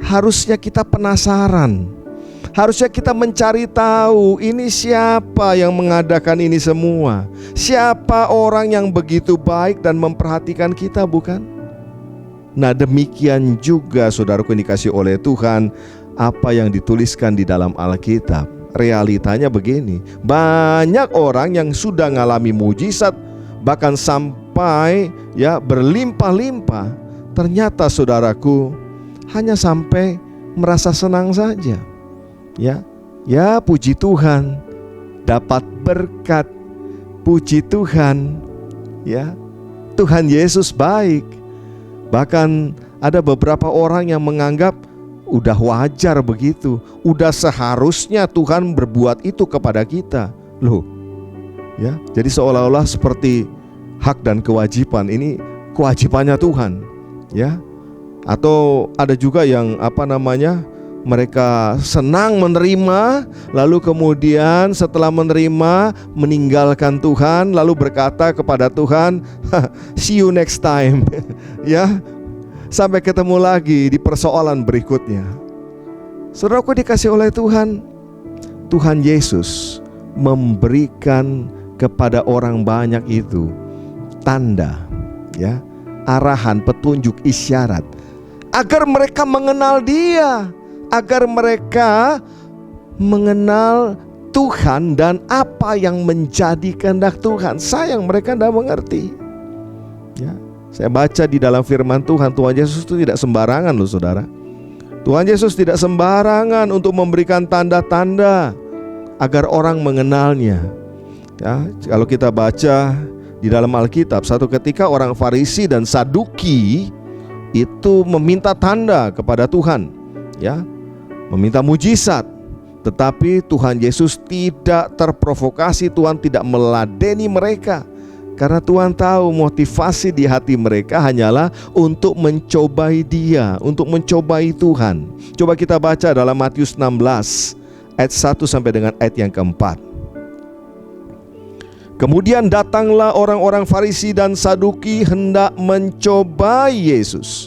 harusnya kita penasaran. Harusnya kita mencari tahu ini siapa yang mengadakan ini semua. Siapa orang yang begitu baik dan memperhatikan kita, bukan? Nah, demikian juga saudaraku yang dikasih oleh Tuhan, apa yang dituliskan di dalam Alkitab. Realitanya begini, banyak orang yang sudah mengalami mujizat, bahkan sampai ya berlimpah-limpah. Ternyata saudaraku hanya sampai merasa senang saja. Ya, puji Tuhan, dapat berkat. Puji Tuhan, ya, Tuhan Yesus baik. Bahkan ada beberapa orang yang menganggap udah wajar begitu, udah seharusnya Tuhan berbuat itu kepada kita. Loh, ya, jadi seolah-olah seperti hak dan kewajiban ini kewajibannya Tuhan, ya. Atau ada juga yang mereka senang menerima, lalu kemudian setelah menerima meninggalkan Tuhan, lalu berkata kepada Tuhan, see you next time. Ya, sampai ketemu lagi di persoalan berikutnya. Saudaraku dikasih oleh Tuhan, Tuhan Yesus memberikan kepada orang banyak itu tanda, ya, arahan, petunjuk, isyarat, agar mereka mengenal Dia, agar mereka mengenal Tuhan dan apa yang menjadi kehendak Tuhan. Sayang mereka tidak mengerti. Ya, saya baca di dalam firman Tuhan, Tuhan Yesus itu tidak sembarangan loh saudara. Tuhan Yesus tidak sembarangan untuk memberikan tanda-tanda agar orang mengenalnya. Ya, kalau kita baca di dalam Alkitab, satu ketika orang Farisi dan Saduki itu meminta tanda kepada Tuhan, ya, meminta mujizat. Tetapi Tuhan Yesus tidak terprovokasi, Tuhan tidak meladeni mereka. Karena Tuhan tahu motivasi di hati mereka hanyalah untuk mencobai Dia, untuk mencobai Tuhan. Coba kita baca dalam Matius 16 ayat 1 sampai dengan ayat yang keempat. Kemudian datanglah orang-orang Farisi dan Saduki hendak mencobai Yesus.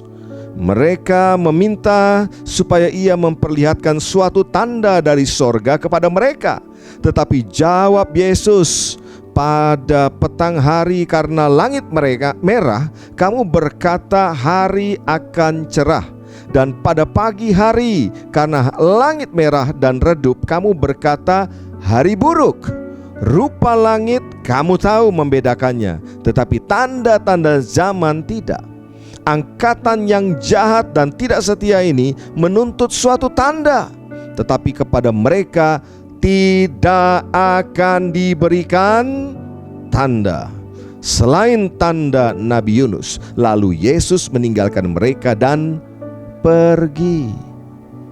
Mereka meminta supaya ia memperlihatkan suatu tanda dari sorga kepada mereka. Tetapi jawab Yesus, pada petang hari karena langit mereka merah, kamu berkata hari akan cerah. Dan pada pagi hari karena langit merah dan redup, kamu berkata hari buruk. Rupa langit kamu tahu membedakannya, tetapi tanda-tanda zaman tidak. Angkatan yang jahat dan tidak setia ini menuntut suatu tanda, tetapi kepada mereka tidak akan diberikan tanda selain tanda Nabi Yunus. Lalu Yesus meninggalkan mereka dan pergi.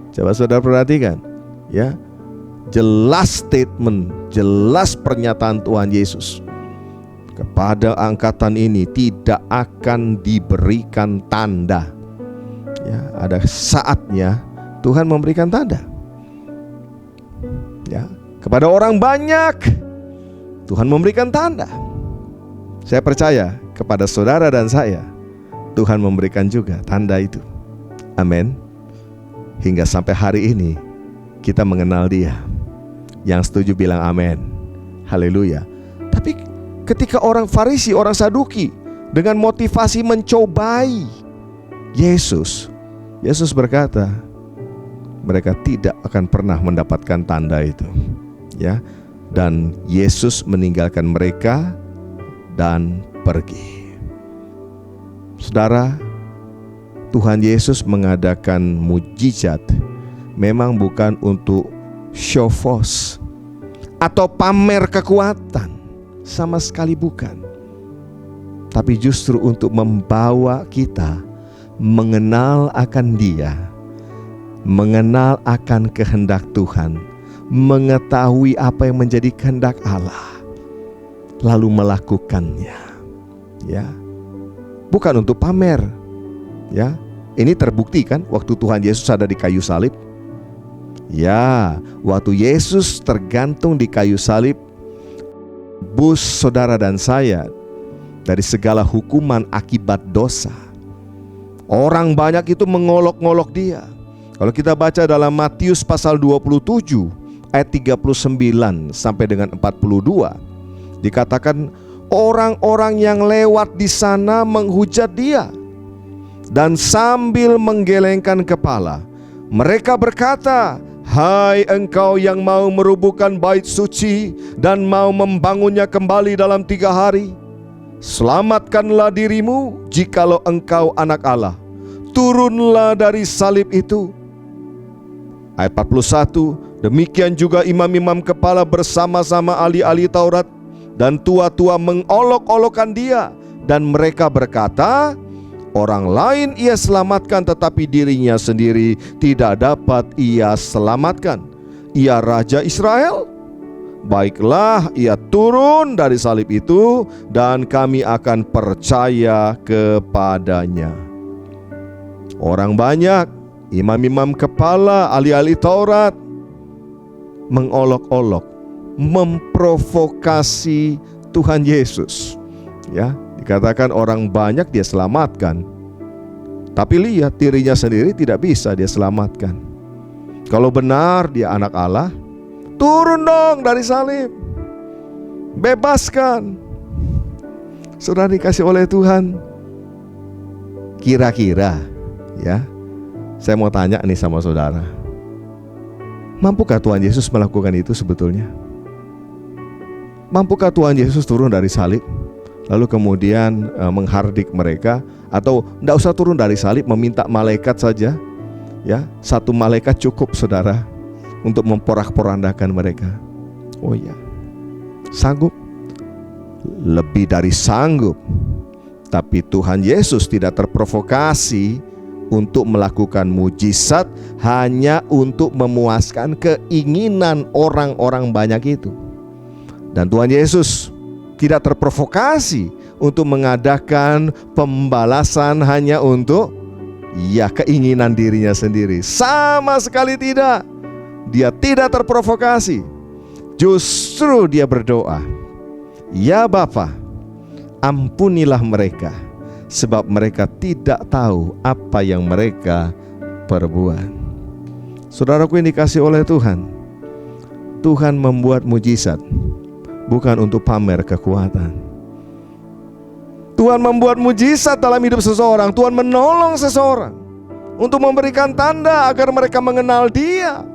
Coba saudara perhatikan, ya, jelas statement, jelas pernyataan Tuhan Yesus. Kepada angkatan ini tidak akan diberikan tanda. Ya, ada saatnya Tuhan memberikan tanda. Ya, kepada orang banyak Tuhan memberikan tanda. Saya percaya kepada saudara dan saya, Tuhan memberikan juga tanda itu. Amin. Hingga sampai hari ini kita mengenal Dia. Yang setuju bilang amin. Haleluya. Tapi ketika orang Farisi, orang Saduki dengan motivasi mencobai Yesus, Yesus berkata, mereka tidak akan pernah mendapatkan tanda itu. Ya. Dan Yesus meninggalkan mereka dan pergi. Saudara, Tuhan Yesus mengadakan mujizat memang bukan untuk show force atau pamer kekuatan, sama sekali bukan. Tapi justru untuk membawa kita mengenal akan Dia, mengenal akan kehendak Tuhan, mengetahui apa yang menjadi kehendak Allah, lalu melakukannya. Ya, bukan untuk pamer. Ya, ini terbukti kan waktu Tuhan Yesus ada di kayu salib. Ya, waktu Yesus tergantung di kayu salib, bus saudara dan saya dari segala hukuman akibat dosa. Orang banyak itu mengolok-ngolok Dia. Kalau kita baca dalam Matius pasal 27 ayat 39 sampai dengan 42, dikatakan orang-orang yang lewat di sana menghujat Dia. Dan sambil menggelengkan kepala, mereka berkata, hai engkau yang mau merubuhkan bait suci dan mau membangunnya kembali dalam 3 hari, selamatkanlah dirimu jikalau engkau anak Allah. Turunlah dari salib itu. Ayat 41, demikian juga imam-imam kepala bersama-sama ahli-ahli Taurat dan tua-tua mengolok-olokkan Dia. Dan mereka berkata, orang lain ia selamatkan, tetapi dirinya sendiri tidak dapat ia selamatkan. Ia Raja Israel. Baiklah, ia turun dari salib itu dan kami akan percaya kepadanya. Orang banyak, imam-imam kepala, ahli-ahli Taurat, mengolok-olok, memprovokasi Tuhan Yesus. Ya, dikatakan orang banyak Dia selamatkan, tapi lihat dirinya sendiri tidak bisa Dia selamatkan. Kalau benar Dia anak Allah, turun dong dari salib, bebaskan. Sudah dikasih oleh Tuhan. Kira-kira, ya, saya mau tanya nih sama saudara, mampukah Tuhan Yesus melakukan itu sebetulnya? Mampukah Tuhan Yesus turun dari salib lalu kemudian menghardik mereka? Atau tidak usah turun dari salib, meminta malaikat saja? Ya, 1 malaikat cukup saudara untuk memporak-porandakan mereka. Oh ya, sanggup, lebih dari sanggup. Tapi Tuhan Yesus tidak terprovokasi untuk melakukan mujizat hanya untuk memuaskan keinginan orang-orang banyak itu. Dan Tuhan Yesus tidak terprovokasi untuk mengadakan pembalasan hanya untuk keinginan dirinya sendiri. Sama sekali tidak. Dia tidak terprovokasi. Justru Dia berdoa, ya Bapa, ampunilah mereka sebab mereka tidak tahu apa yang mereka perbuat. Saudaraku yang dikasihi oleh Tuhan, Tuhan membuat mujizat bukan untuk pamer kekuatan. Tuhan membuat mujizat dalam hidup seseorang. Tuhan menolong seseorang untuk memberikan tanda agar mereka mengenal Dia,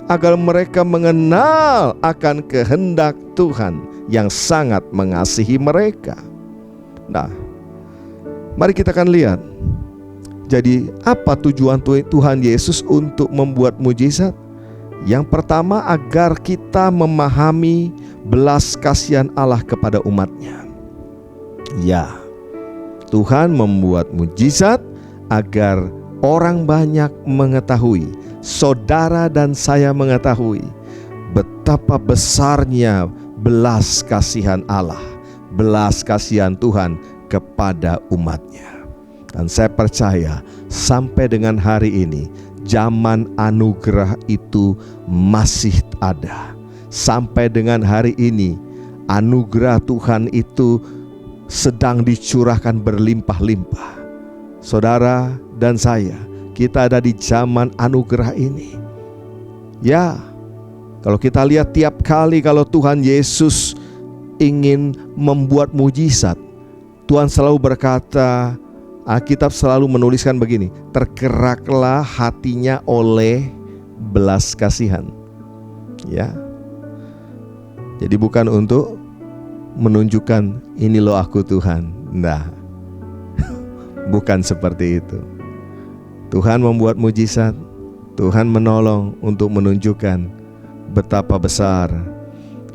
agar mereka mengenal akan kehendak Tuhan yang sangat mengasihi mereka. Nah, mari kita akan lihat. Jadi apa tujuan Tuhan Yesus untuk membuat mujizat? Yang pertama, agar kita memahami belas kasihan Allah kepada umatnya. Ya, Tuhan membuat mujizat agar orang banyak mengetahui, saudara dan saya mengetahui betapa besarnya belas kasihan Allah, belas kasihan Tuhan kepada umatnya. Dan saya percaya sampai dengan hari ini zaman anugerah itu masih ada. Sampai dengan hari ini anugerah Tuhan itu sedang dicurahkan berlimpah-limpah. Saudara dan saya, kita ada di zaman anugerah ini. Ya, kalau kita lihat tiap kali kalau Tuhan Yesus ingin membuat mujizat, Tuhan selalu berkata, Alkitab selalu menuliskan begini, tergeraklah hatinya oleh belas kasihan. Ya, jadi bukan untuk menunjukkan ini loh aku Tuhan. Nah, bukan seperti itu. Tuhan membuat mujizat, Tuhan menolong untuk menunjukkan betapa besar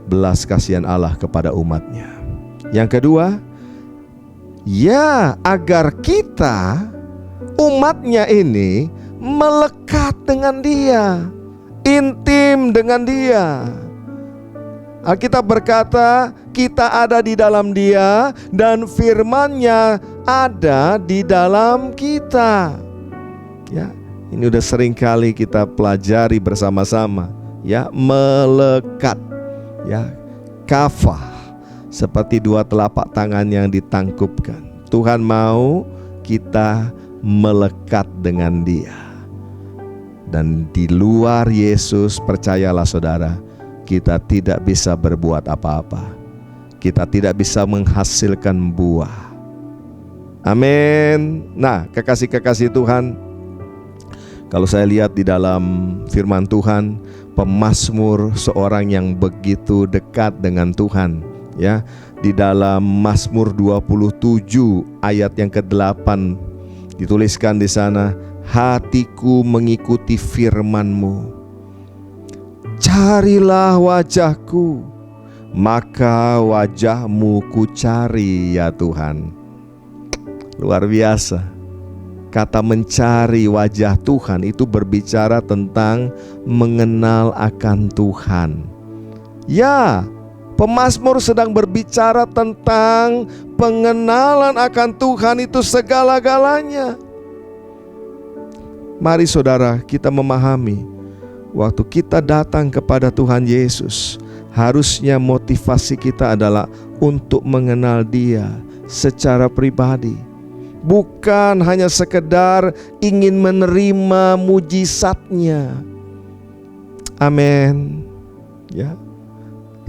belas kasihan Allah kepada umatnya. Yang kedua, ya agar kita umatnya ini melekat dengan Dia, intim dengan Dia. Alkitab berkata kita ada di dalam Dia dan firman-Nya ada di dalam kita. Ya, ini udah sering kali kita pelajari bersama-sama. Ya, melekat. Ya, kafah, seperti dua telapak tangan yang ditangkupkan. Tuhan mau kita melekat dengan Dia. Dan di luar Yesus, percayalah saudara, kita tidak bisa berbuat apa-apa. Kita tidak bisa menghasilkan buah. Amin. Nah, kekasih-kekasih Tuhan, kalau saya lihat di dalam firman Tuhan, pemazmur seorang yang begitu dekat dengan Tuhan, ya. Di dalam Mazmur 27 ayat yang ke-8 dituliskan di sana, hatiku mengikuti firman-Mu. Carilah wajahku, maka wajah-Mu ku cari ya Tuhan. Luar biasa. Kata mencari wajah Tuhan itu berbicara tentang mengenal akan Tuhan. Ya, pemazmur sedang berbicara tentang pengenalan akan Tuhan itu segala-galanya. Mari saudara, kita memahami waktu kita datang kepada Tuhan Yesus, harusnya motivasi kita adalah untuk mengenal Dia secara pribadi. Bukan hanya sekedar ingin menerima mujizatnya. Amin. Ya.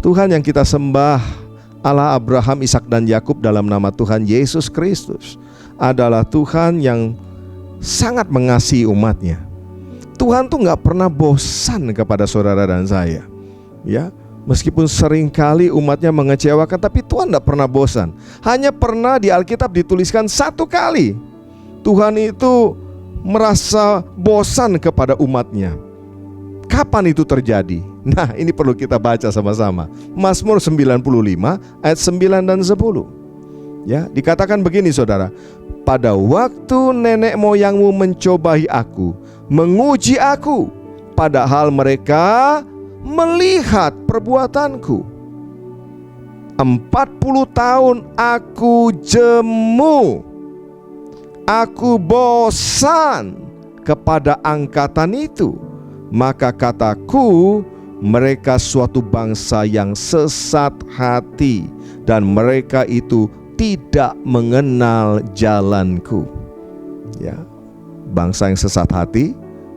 Tuhan yang kita sembah, Allah Abraham, Ishak dan Yakub dalam nama Tuhan Yesus Kristus, adalah Tuhan yang sangat mengasihi umatnya. Tuhan tuh gak pernah bosan kepada saudara dan saya. Ya, meskipun seringkali umatnya mengecewakan, tapi Tuhan gak pernah bosan. Hanya pernah di Alkitab dituliskan satu kali Tuhan itu merasa bosan kepada umatnya. Kapan itu terjadi? Nah, ini perlu kita baca sama-sama. Mazmur 95 ayat 9 dan 10. Ya, dikatakan begini saudara, pada waktu nenek moyangmu mencobai aku, menguji aku, padahal mereka melihat perbuatanku. 40 tahun aku jemu, aku bosan kepada angkatan itu. Maka kataku, mereka suatu bangsa yang sesat hati, dan mereka itu tidak mengenal jalanku. Ya, bangsa yang sesat hati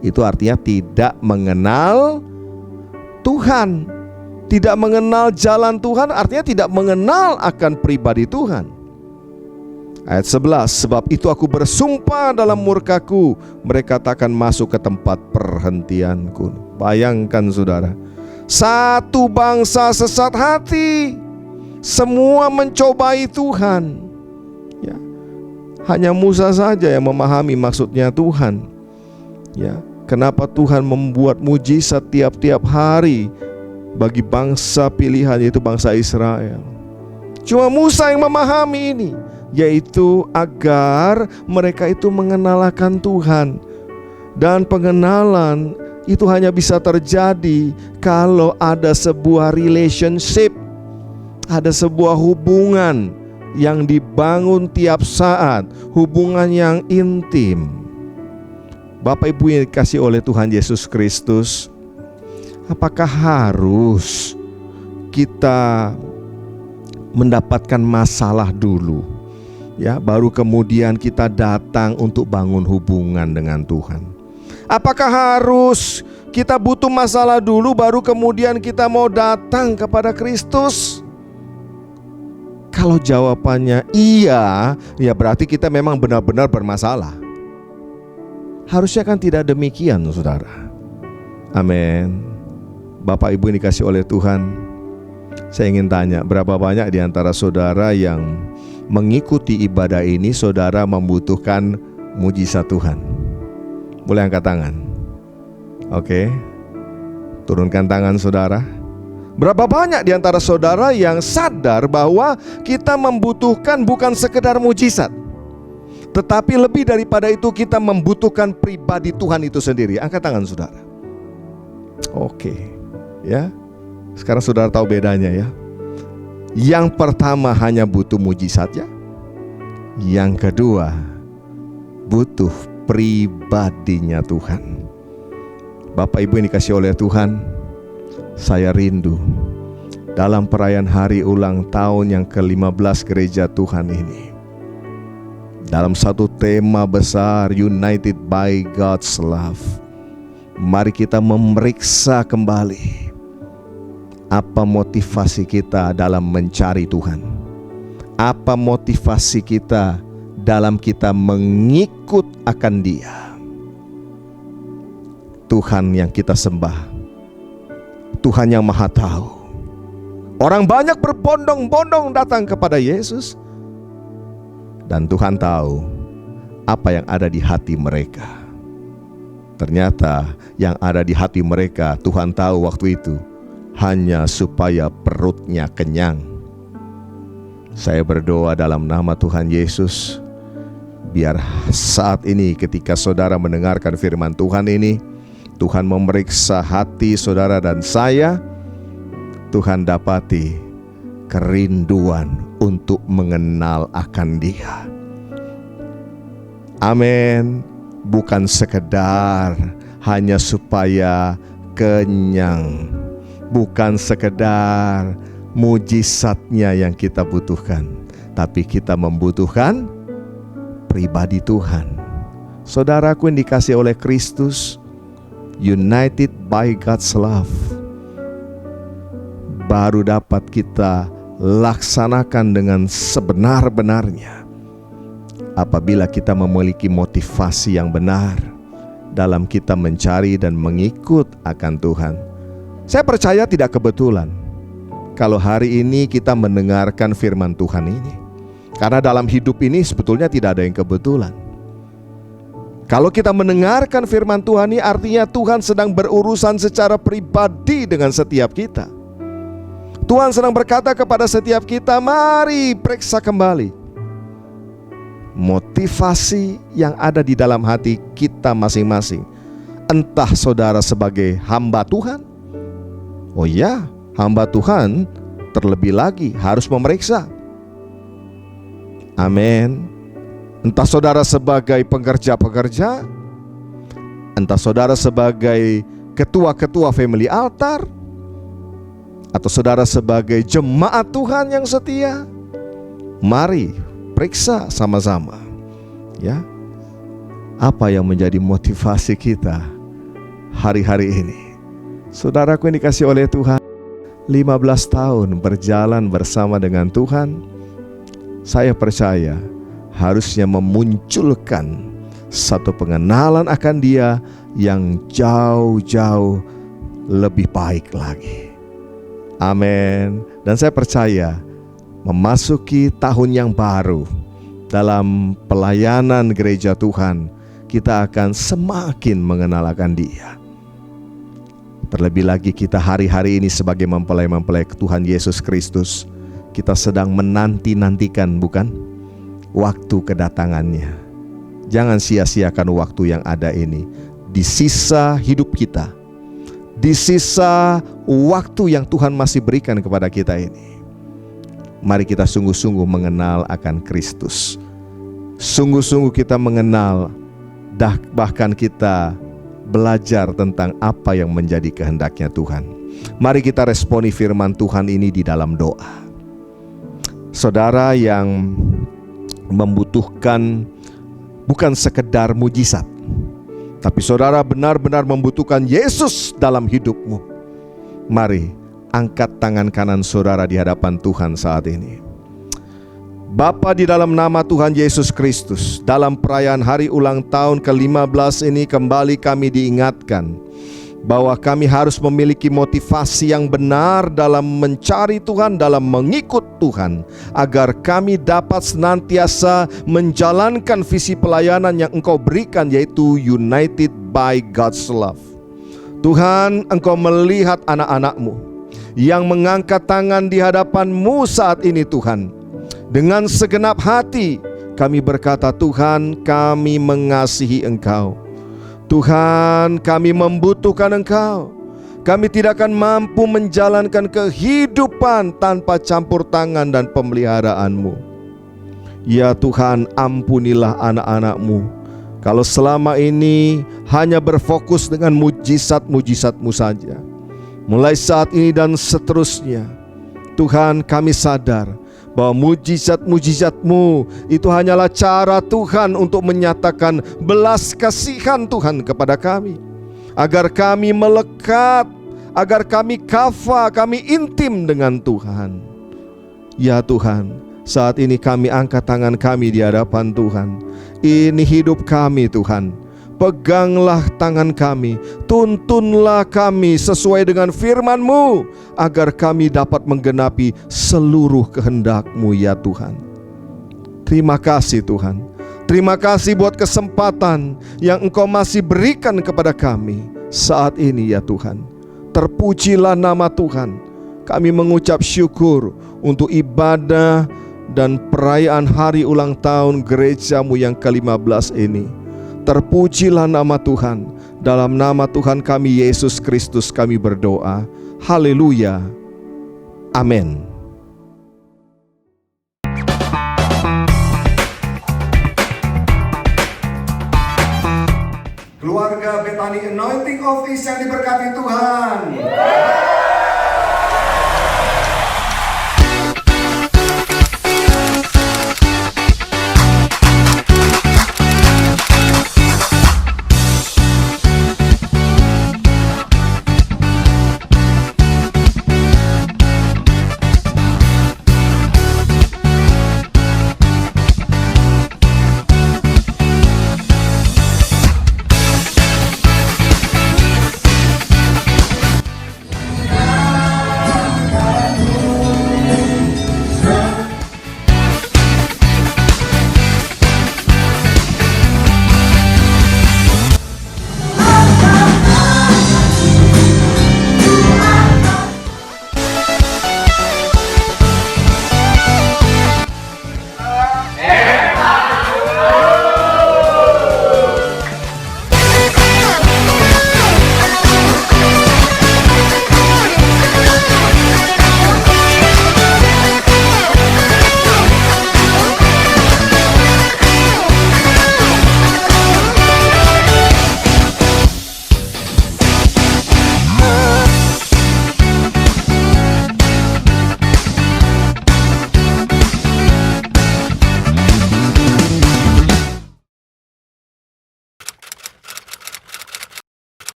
itu artinya tidak mengenal Tuhan. Tidak mengenal jalan Tuhan artinya tidak mengenal akan pribadi Tuhan. Ayat 11, sebab itu aku bersumpah dalam murkaku, mereka takkan masuk ke tempat perhentianku. Bayangkan saudara, satu bangsa sesat hati, semua mencobai Tuhan. Ya, hanya Musa saja yang memahami maksudnya Tuhan. Ya, kenapa Tuhan membuat mujizat tiap-tiap hari bagi bangsa pilihan, yaitu bangsa Israel. Cuma Musa yang memahami ini, yaitu agar mereka itu mengenal akan Tuhan. Dan pengenalan itu hanya bisa terjadi kalau ada sebuah relationship, ada sebuah hubungan yang dibangun tiap saat, hubungan yang intim. Bapak Ibu yang dikasihi oleh Tuhan Yesus Kristus, apakah harus kita mendapatkan masalah dulu, ya, baru kemudian kita datang untuk bangun hubungan dengan Tuhan? Apakah harus kita butuh masalah dulu baru kemudian kita mau datang kepada Kristus? Kalau jawabannya iya, ya berarti kita memang benar-benar bermasalah. Harusnya kan tidak demikian, saudara. Amin. Bapak Ibu yang dikasih oleh Tuhan, saya ingin tanya, berapa banyak di antara saudara yang mengikuti ibadah ini, saudara membutuhkan mujizat Tuhan? Boleh angkat tangan? Oke, turunkan tangan saudara. Berapa banyak di antara saudara yang sadar bahwa kita membutuhkan bukan sekedar mujizat, tetapi lebih daripada itu kita membutuhkan pribadi Tuhan itu sendiri? Angkat tangan saudara. Oke. Ya, sekarang saudara tahu bedanya ya. Yang pertama hanya butuh mujizatnya. Yang kedua butuh pribadinya Tuhan. Bapak Ibu yang dikasihi oleh Tuhan, saya rindu dalam perayaan hari ulang tahun yang ke-15 gereja Tuhan ini, dalam satu tema besar, United by God's Love, mari kita memeriksa kembali apa motivasi kita dalam mencari Tuhan. Apa motivasi kita dalam kita mengikut akan Dia. Tuhan yang kita sembah, Tuhan yang Maha Tahu. Orang banyak berbondong-bondong datang kepada Yesus, dan Tuhan tahu apa yang ada di hati mereka. Ternyata yang ada di hati mereka, Tuhan tahu waktu itu hanya supaya perutnya kenyang. Saya berdoa dalam nama Tuhan Yesus, biar saat ini ketika saudara mendengarkan firman Tuhan ini, Tuhan memeriksa hati saudara dan saya. Tuhan dapati kerinduan untuk mengenal akan Dia. Amin. Bukan sekedar hanya supaya kenyang, bukan sekedar mujizatnya yang kita butuhkan, tapi kita membutuhkan pribadi Tuhan. Saudaraku yang dikasihi oleh Kristus, united by God's love, baru dapat kita laksanakan dengan sebenar-benarnya apabila kita memiliki motivasi yang benar dalam kita mencari dan mengikut akan Tuhan. Saya percaya tidak kebetulan kalau hari ini kita mendengarkan firman Tuhan ini, karena dalam hidup ini sebetulnya tidak ada yang kebetulan. Kalau kita mendengarkan firman Tuhan ini, artinya Tuhan sedang berurusan secara pribadi dengan setiap kita. Tuhan sedang berkata kepada setiap kita, mari periksa kembali motivasi yang ada di dalam hati kita masing-masing. Entah saudara sebagai hamba Tuhan, oh ya, hamba Tuhan terlebih lagi harus memeriksa. Amin. Entah saudara sebagai pekerja-pekerja, entah saudara sebagai ketua-ketua family altar, atau saudara sebagai jemaat Tuhan yang setia, Mari periksa sama-sama, ya, apa yang menjadi motivasi kita hari-hari ini. Saudaraku yang dikasihi oleh Tuhan, 15 tahun berjalan bersama dengan Tuhan, saya percaya harusnya memunculkan satu pengenalan akan Dia yang jauh-jauh lebih baik lagi. Amin. Dan saya percaya memasuki tahun yang baru dalam pelayanan gereja Tuhan, kita akan semakin mengenal akan Dia. Terlebih lagi kita hari-hari ini sebagai mempelai-mempelai Tuhan Yesus Kristus, kita sedang menanti-nantikan, bukan? Waktu kedatangannya. Jangan sia-siakan waktu yang ada ini. Di sisa hidup kita, di sisa waktu yang Tuhan masih berikan kepada kita ini, mari kita sungguh-sungguh mengenal akan Kristus. Sungguh-sungguh kita mengenal, bahkan kita belajar tentang apa yang menjadi kehendaknya Tuhan. Mari kita responi firman Tuhan ini di dalam doa. Saudara yang membutuhkan bukan sekedar mujizat, tapi saudara benar-benar membutuhkan Yesus dalam hidupmu, mari angkat tangan kanan saudara di hadapan Tuhan saat ini. Bapa, di dalam nama Tuhan Yesus Kristus, dalam perayaan hari ulang tahun ke-15 ini kembali kami diingatkan bahwa kami harus memiliki motivasi yang benar dalam mencari Tuhan, dalam mengikut Tuhan, agar kami dapat senantiasa menjalankan visi pelayanan yang Engkau berikan, yaitu United by God's Love. Tuhan, Engkau melihat anak-anak-Mu yang mengangkat tangan di hadapan-Mu saat ini Tuhan. Dengan segenap hati kami berkata, Tuhan, kami mengasihi Engkau. Tuhan, kami membutuhkan Engkau. Kami tidak akan mampu menjalankan kehidupan tanpa campur tangan dan pemeliharaan-Mu. Ya Tuhan, ampunilah anak-anak-Mu kalau selama ini hanya berfokus dengan mujizat-mujizat-Mu saja. Mulai saat ini dan seterusnya, Tuhan, kami sadar bahwa mujizat-mujizat-Mu itu hanyalah cara Tuhan untuk menyatakan belas kasihan Tuhan kepada kami, agar kami melekat, agar kami kafa, kami intim dengan Tuhan. Ya Tuhan, saat ini kami angkat tangan kami di hadapan Tuhan. Ini hidup kami Tuhan. Peganglah tangan kami, tuntunlah kami sesuai dengan firman-Mu, agar kami dapat menggenapi seluruh kehendak-Mu ya Tuhan. Terima kasih Tuhan. Terima kasih buat kesempatan yang Engkau masih berikan kepada kami saat ini ya Tuhan. Terpujilah nama Tuhan. Kami mengucap syukur untuk ibadah dan perayaan hari ulang tahun gereja-Mu yang ke-15 ini. Terpujilah nama Tuhan. Dalam nama Tuhan kami Yesus Kristus kami berdoa. Haleluya. Amin. Keluarga Bethany Anointing Office yang diberkati Tuhan.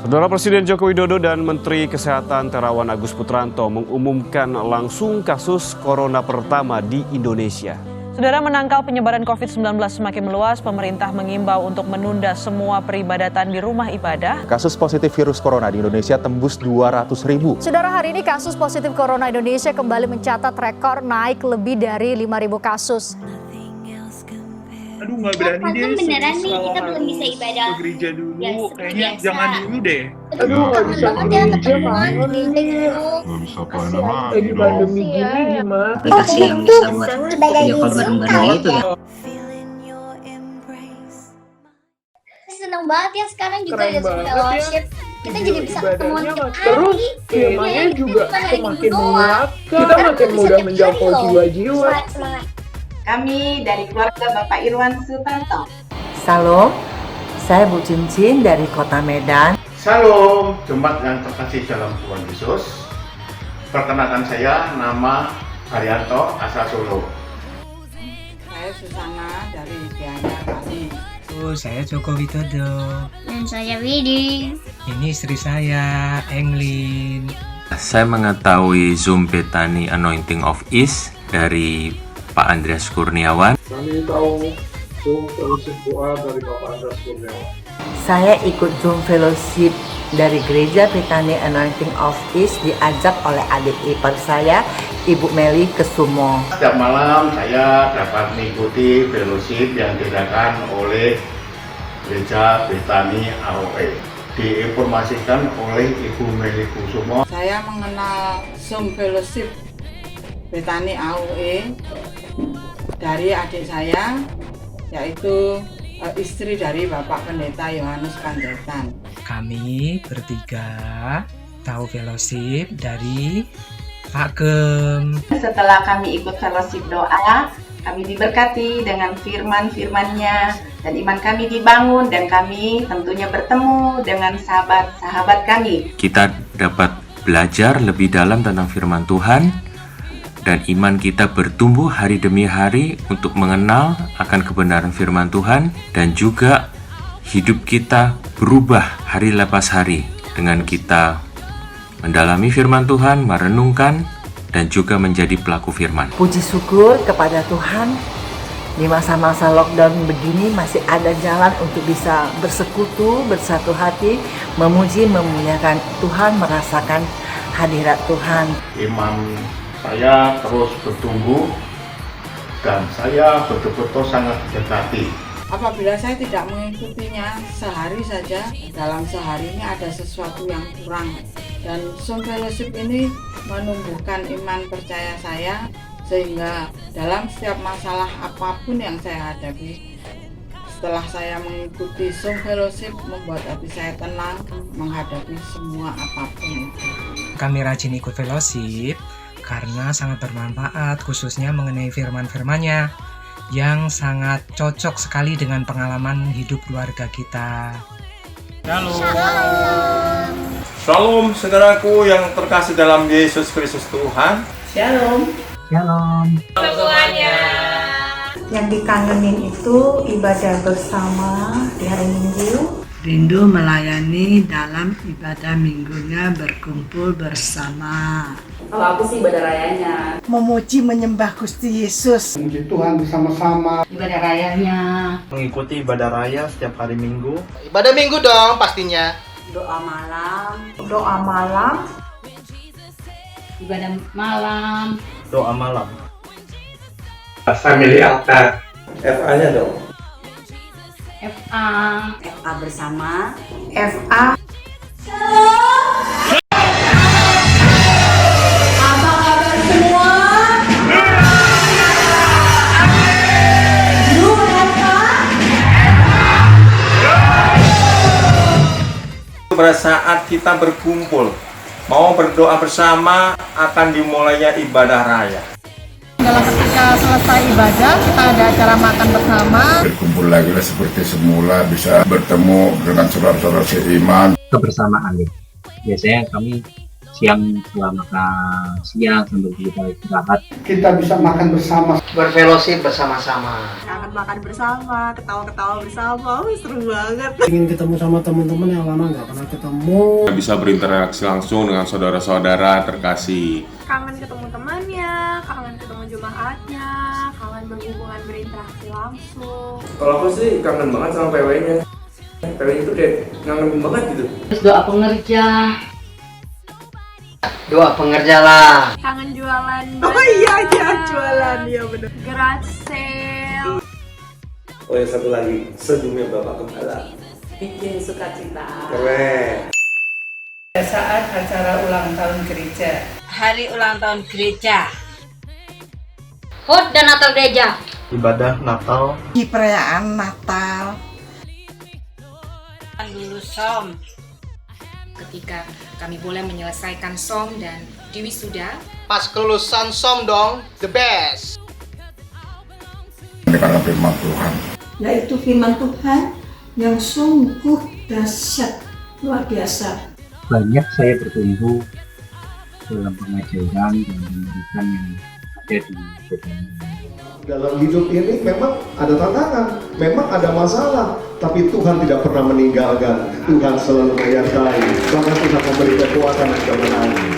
Saudara Presiden Joko Widodo dan Menteri Kesehatan Terawan Agus Putranto mengumumkan langsung kasus corona pertama di Indonesia. Saudara, menangkal penyebaran COVID-19 semakin meluas, pemerintah mengimbau untuk menunda semua peribadatan di rumah ibadah. Kasus positif virus corona di Indonesia tembus 200.000. Saudara, hari ini kasus positif corona Indonesia kembali mencatat rekor naik lebih dari 5.000 kasus. Aduh, nggak berani deh. Beneran nih, kita belum bisa ibadah. Ke gereja dulu, Ya, kayaknya biasa. jangan dulu deh. Aduh, kangen banget ya ketemuan di gereja dulu. Lagi pandemi gini gimana? Aplikasi yang bisa buat video call bareng-bareng gitu ya. Seneng banget ya sekarang juga ada Zoom fellowship. Kita jadi bisa ketemuan tiap hari. Terus filmnya juga semakin menguatkan. Kita makin mudah menjangkau jiwa-jiwa. Kami dari keluarga Bapak Irwan Sutanto. Salam, saya Bu Cincin dari Kota Medan. Salam, jemaat yang terkasih dalam Tuhan Yesus. Perkenalkan saya, nama Haryanto, asal Solo. Saya Susana dari Gianyar, Bali. Saya Joko Widodo. Dan saya Widi. Ini istri saya, Englin. Saya mengetahui Zoom Bethany Anointing of East dari Pak Andreas Kurniawan. Kami tahu Zoom Fellowship Doa dari Bapak Andreas Kurniawan. Saya ikut Zoom Fellowship dari Gereja Bethany Anointing of East diajak oleh adik ipar saya, Ibu Meli Kesumo. Setiap malam saya dapat mengikuti fellowship yang diadakan oleh Gereja Bethany AOE. Diinformasikan oleh Ibu Meli Kusumo. Saya mengenal Zoom Fellowship Bethany AOE dari adik saya, yaitu istri dari Bapak Pendeta Yohanes Panjaitan. Kami bertiga tahu fellowship dari Pak Gem. Setelah kami ikut fellowship doa, kami diberkati dengan firman-firmannya dan iman kami dibangun dan kami tentunya bertemu dengan sahabat-sahabat kami. Kita dapat belajar lebih dalam tentang firman Tuhan dan iman kita bertumbuh hari demi hari untuk mengenal akan kebenaran firman Tuhan dan juga hidup kita berubah hari lepas hari dengan kita mendalami firman Tuhan, merenungkan dan juga menjadi pelaku firman. Puji syukur kepada Tuhan, di masa-masa lockdown begini masih ada jalan untuk bisa bersekutu, bersatu hati, memuji, memuliakan Tuhan, merasakan hadirat Tuhan. Iman saya terus bertumbuh dan saya betul-betul sangat diberkati. Apabila saya tidak mengikutinya sehari saja, dalam sehari ini ada sesuatu yang kurang. Dan Zoom Fellowship ini menumbuhkan iman percaya saya, sehingga dalam setiap masalah apapun yang saya hadapi, setelah saya mengikuti Zoom Fellowship, membuat hati saya tenang menghadapi semua apapun itu. Kami rajin ikut fellowship karena sangat bermanfaat, khususnya mengenai firman-firmannya yang sangat cocok sekali dengan pengalaman hidup keluarga kita. Shalom. Shalom saudaraku yang terkasih dalam Yesus Kristus Tuhan. Shalom. Shalom. Semuanya. Yang dikangenin itu ibadah bersama di hari Minggu. Rindu melayani dalam ibadah minggunya berkumpul bersama. Kalau aku sih ibadah rayanya. Memuji menyembah Gusti Yesus. Memuji Tuhan bersama-sama. Ibadah rayanya. Mengikuti ibadah raya setiap hari Minggu. Ibadah Minggu dong pastinya. Doa malam. Doa malam. Ibadah malam. Doa malam. Family altar. FA-nya dong. FA bersama. FA. Pada saat kita berkumpul, mau berdoa bersama, akan dimulainya ibadah raya. Dalam ketika selesai ibadah, kita ada acara makan bersama. Berkumpul lagi seperti semula, bisa bertemu dengan saudara-saudara seiman. Kebersamaan nih. Biasanya kami siang setelah makan siang sambil kita istirahat. Kita bisa makan bersama, Berfellowship bersama-sama. Kangen makan bersama, ketawa-ketawa bersama, seru banget. Ingin ketemu sama teman-teman yang lama nggak pernah ketemu. Bisa berinteraksi langsung dengan saudara-saudara terkasih. Kangen ketemu temannya, kangen ketemu jemaatnya, kangen berhubungan berinteraksi langsung. Kalau aku sih kangen banget sama PW-nya. PW itu kayak ngangenin banget gitu. Terus doa pengerja. Doa pengerja lah. Kangen jualan. Oh iya jualan ya benar. Garage sale. Oh ya satu lagi, senyumnya Bapak Gembala. Bikin sukacita. Keren. Saat acara ulang tahun gereja. Hari ulang tahun gereja. HUT dan Natal gereja. Ibadah Natal. Di perayaan Natal. Dulu som. Ketika kami boleh menyelesaikan som dan di wisuda. Pas kelulusan som dong, the best. Karena firman Tuhan. Yaitu firman Tuhan yang sungguh dahsyat, luar biasa. Banyak saya bertumbuh dalam pengajaran dan pendidikan yang ada di Betani. Dalam hidup ini memang ada tantangan, memang ada masalah, tapi Tuhan tidak pernah meninggalkan. Tuhan selalu menyertai, bahkan Tuhan memberi kekuatan dan kemenangan.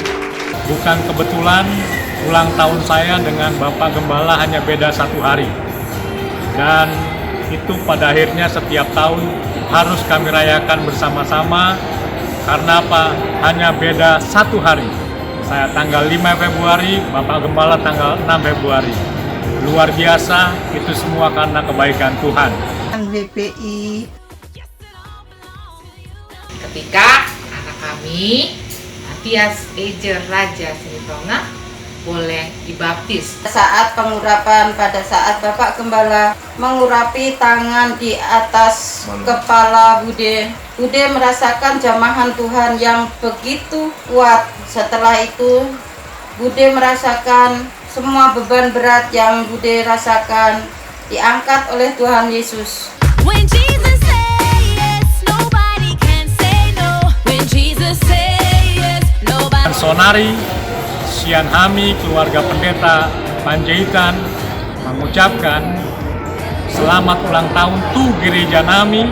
Bukan kebetulan ulang tahun saya dengan Bapak Gembala hanya beda 1 hari. Dan itu pada akhirnya setiap tahun harus kami rayakan bersama-sama. Karena apa? Hanya beda 1 hari. Saya tanggal 5 Februari, Bapak Gembala tanggal 6 Februari. Luar biasa, itu semua karena kebaikan Tuhan. WPI. Ketika anak kami, Matias Ejer Raja Sinitonga, boleh dibaptis. Saat pengurapan, pada saat Bapak Gembala mengurapi tangan di atas kepala Bude. Bude merasakan jamahan Tuhan yang begitu kuat. Setelah itu Bude merasakan semua beban berat yang Bude rasakan diangkat oleh Tuhan Yesus. Sonari, Sian Hami, keluarga pendeta Panjaitan mengucapkan selamat ulang tahun tu gereja nami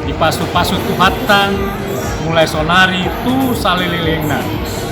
di pasu-pasu Tuhatta mulai sonari tu salililingna.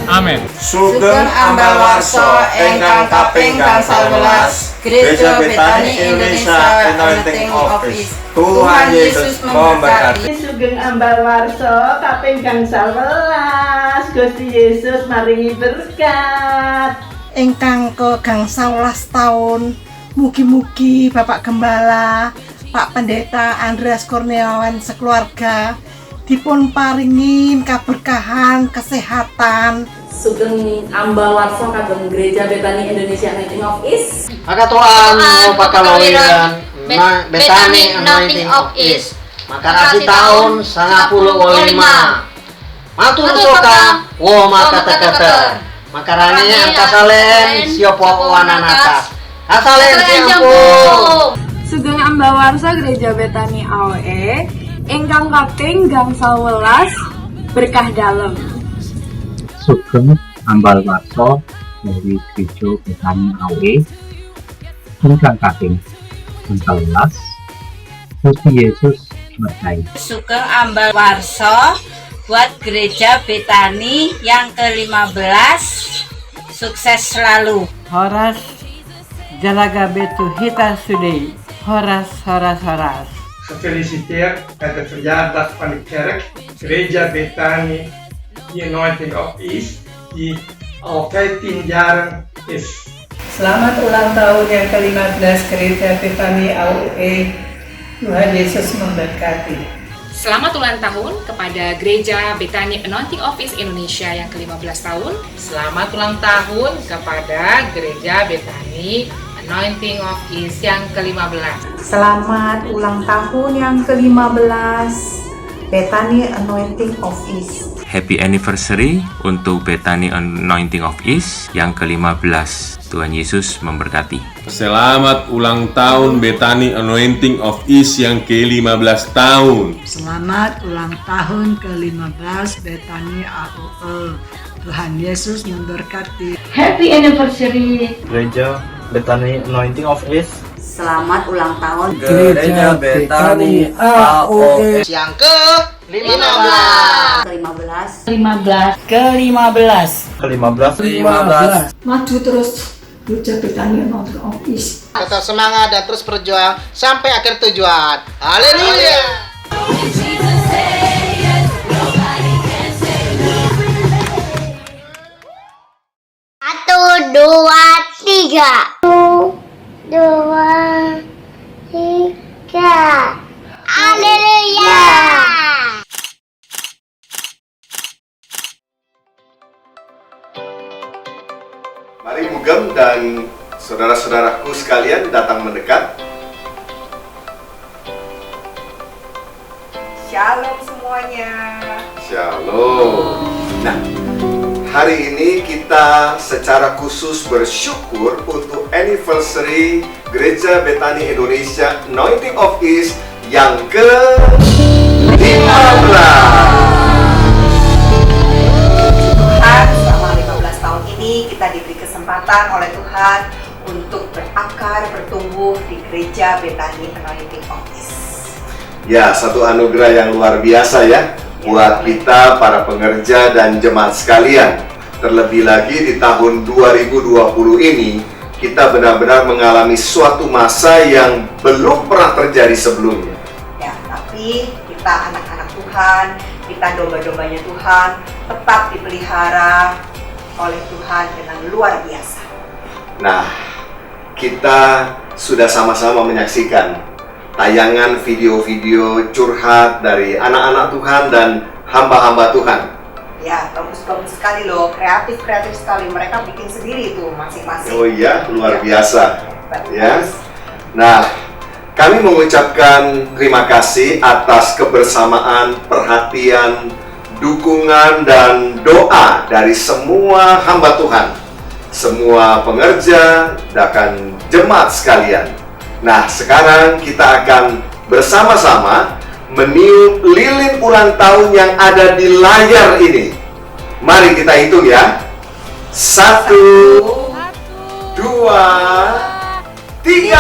Amin. Sugeng ambal warso engkang kaping gangsal welas Gereja Betani Indonesia Anointing Office. Tuhan Yesus memberkati. Sugeng ambal warso kaping gangsal welas Gusti Yesus maringi berkat. Ingkang ke gangsal welas tahun. Mugi-mugi Bapak Gembala, Pak Pendeta Andreas Kurniawan sekeluarga dipun paringin kaberkahan, kesehatan. Sugeng ambal warso kagem Gereja Betani Indonesia Anointing Office. Maka Tuhan pakaloyan Betani Anointing Office. Maka rasi tahun 95. Matur soka wo maka teketer. Maka rani angkasalen siopo wananata. Asalen siampung. Sugeng ambal warso Gereja Betani AOE ingkang kaping gangsal welas berkah dalem. Sugeng ambal warso dari Gereja Betani AOE ingkang kaping gangsal welas Gusti Yesus berkahi. Sugeng ambal warso buat Gereja Betani yang ke-15, sukses selalu. Horas Jalaga Betu Hita Sudei. Horas. Gefeliciteerd met het verjaardag van de kerk, Gereja Betani Anointing Office, die al 15 jaar is. Selamat ulang tahun yang ke-15 Gereja Betani AOE. Tuhan Yesus memberkati. Selamat ulang tahun kepada Gereja Betani Anointing Office Indonesia yang ke-15 tahun. Selamat ulang tahun kepada Gereja Betani Anointing Office yang ke-15. Selamat ulang tahun yang ke-15 Betani Anointing Office. Happy anniversary untuk Betani Anointing Office yang ke-15. Tuhan Yesus memberkati. Selamat ulang tahun Betani Anointing Office yang ke-15 tahun. Selamat ulang tahun ke-15 Betani AOE. Tuhan Yesus memberkati. Happy anniversary Gereja Bethany Anointing of East. Selamat ulang tahun Gereja Bethany AOE. Yang ke-15. ke-15. Maju terus Gereja Bethany Anointing of East. Tetap semangat dan terus berjuang sampai akhir tujuan. Haleluya. Satu, dua, tiga. 1, 2, 3. Haleluya. Mari Bugem dan saudara-saudaraku sekalian datang mendekat. Shalom semuanya. Shalom. Nah, hari ini kita secara khusus bersyukur untuk anniversary Gereja Bethany Indonesia Anointing of East yang ke-15. Tuhan, selama 15 tahun ini kita diberi kesempatan oleh Tuhan untuk berakar, bertumbuh di Gereja Bethany Anointing of East. Ya, satu anugerah yang luar biasa ya buat kita para pengerja dan jemaat sekalian. Terlebih lagi di tahun 2020 ini kita benar-benar mengalami suatu masa yang belum pernah terjadi sebelumnya. Ya, tapi kita anak-anak Tuhan, kita domba-dombanya Tuhan, tetap dipelihara oleh Tuhan dengan luar biasa. Nah, kita sudah sama-sama menyaksikan tayangan video-video curhat dari anak-anak Tuhan dan hamba-hamba Tuhan. Ya, bagus-bagus sekali loh, kreatif sekali. Mereka bikin sendiri tuh masing-masing. Oh iya, luar biasa. Bagus. Ya. Nah, kami mengucapkan terima kasih atas kebersamaan, perhatian, dukungan, dan doa dari semua hamba Tuhan, semua pengerja, dan jemaat sekalian. Nah, sekarang kita akan bersama-sama meniup lilin ulang tahun yang ada di layar ini. Mari kita hitung ya. 1, 2, 3.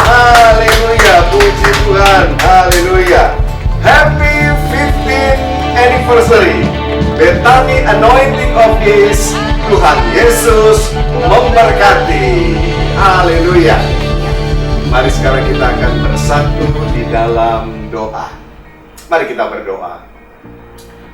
Haleluya, puji Tuhan. Haleluya. Happy 15th anniversary Bethany Anointing of East. Tuhan Yesus memberkati. Haleluya. Mari sekarang kita akan bersatu di dalam doa. Mari kita berdoa.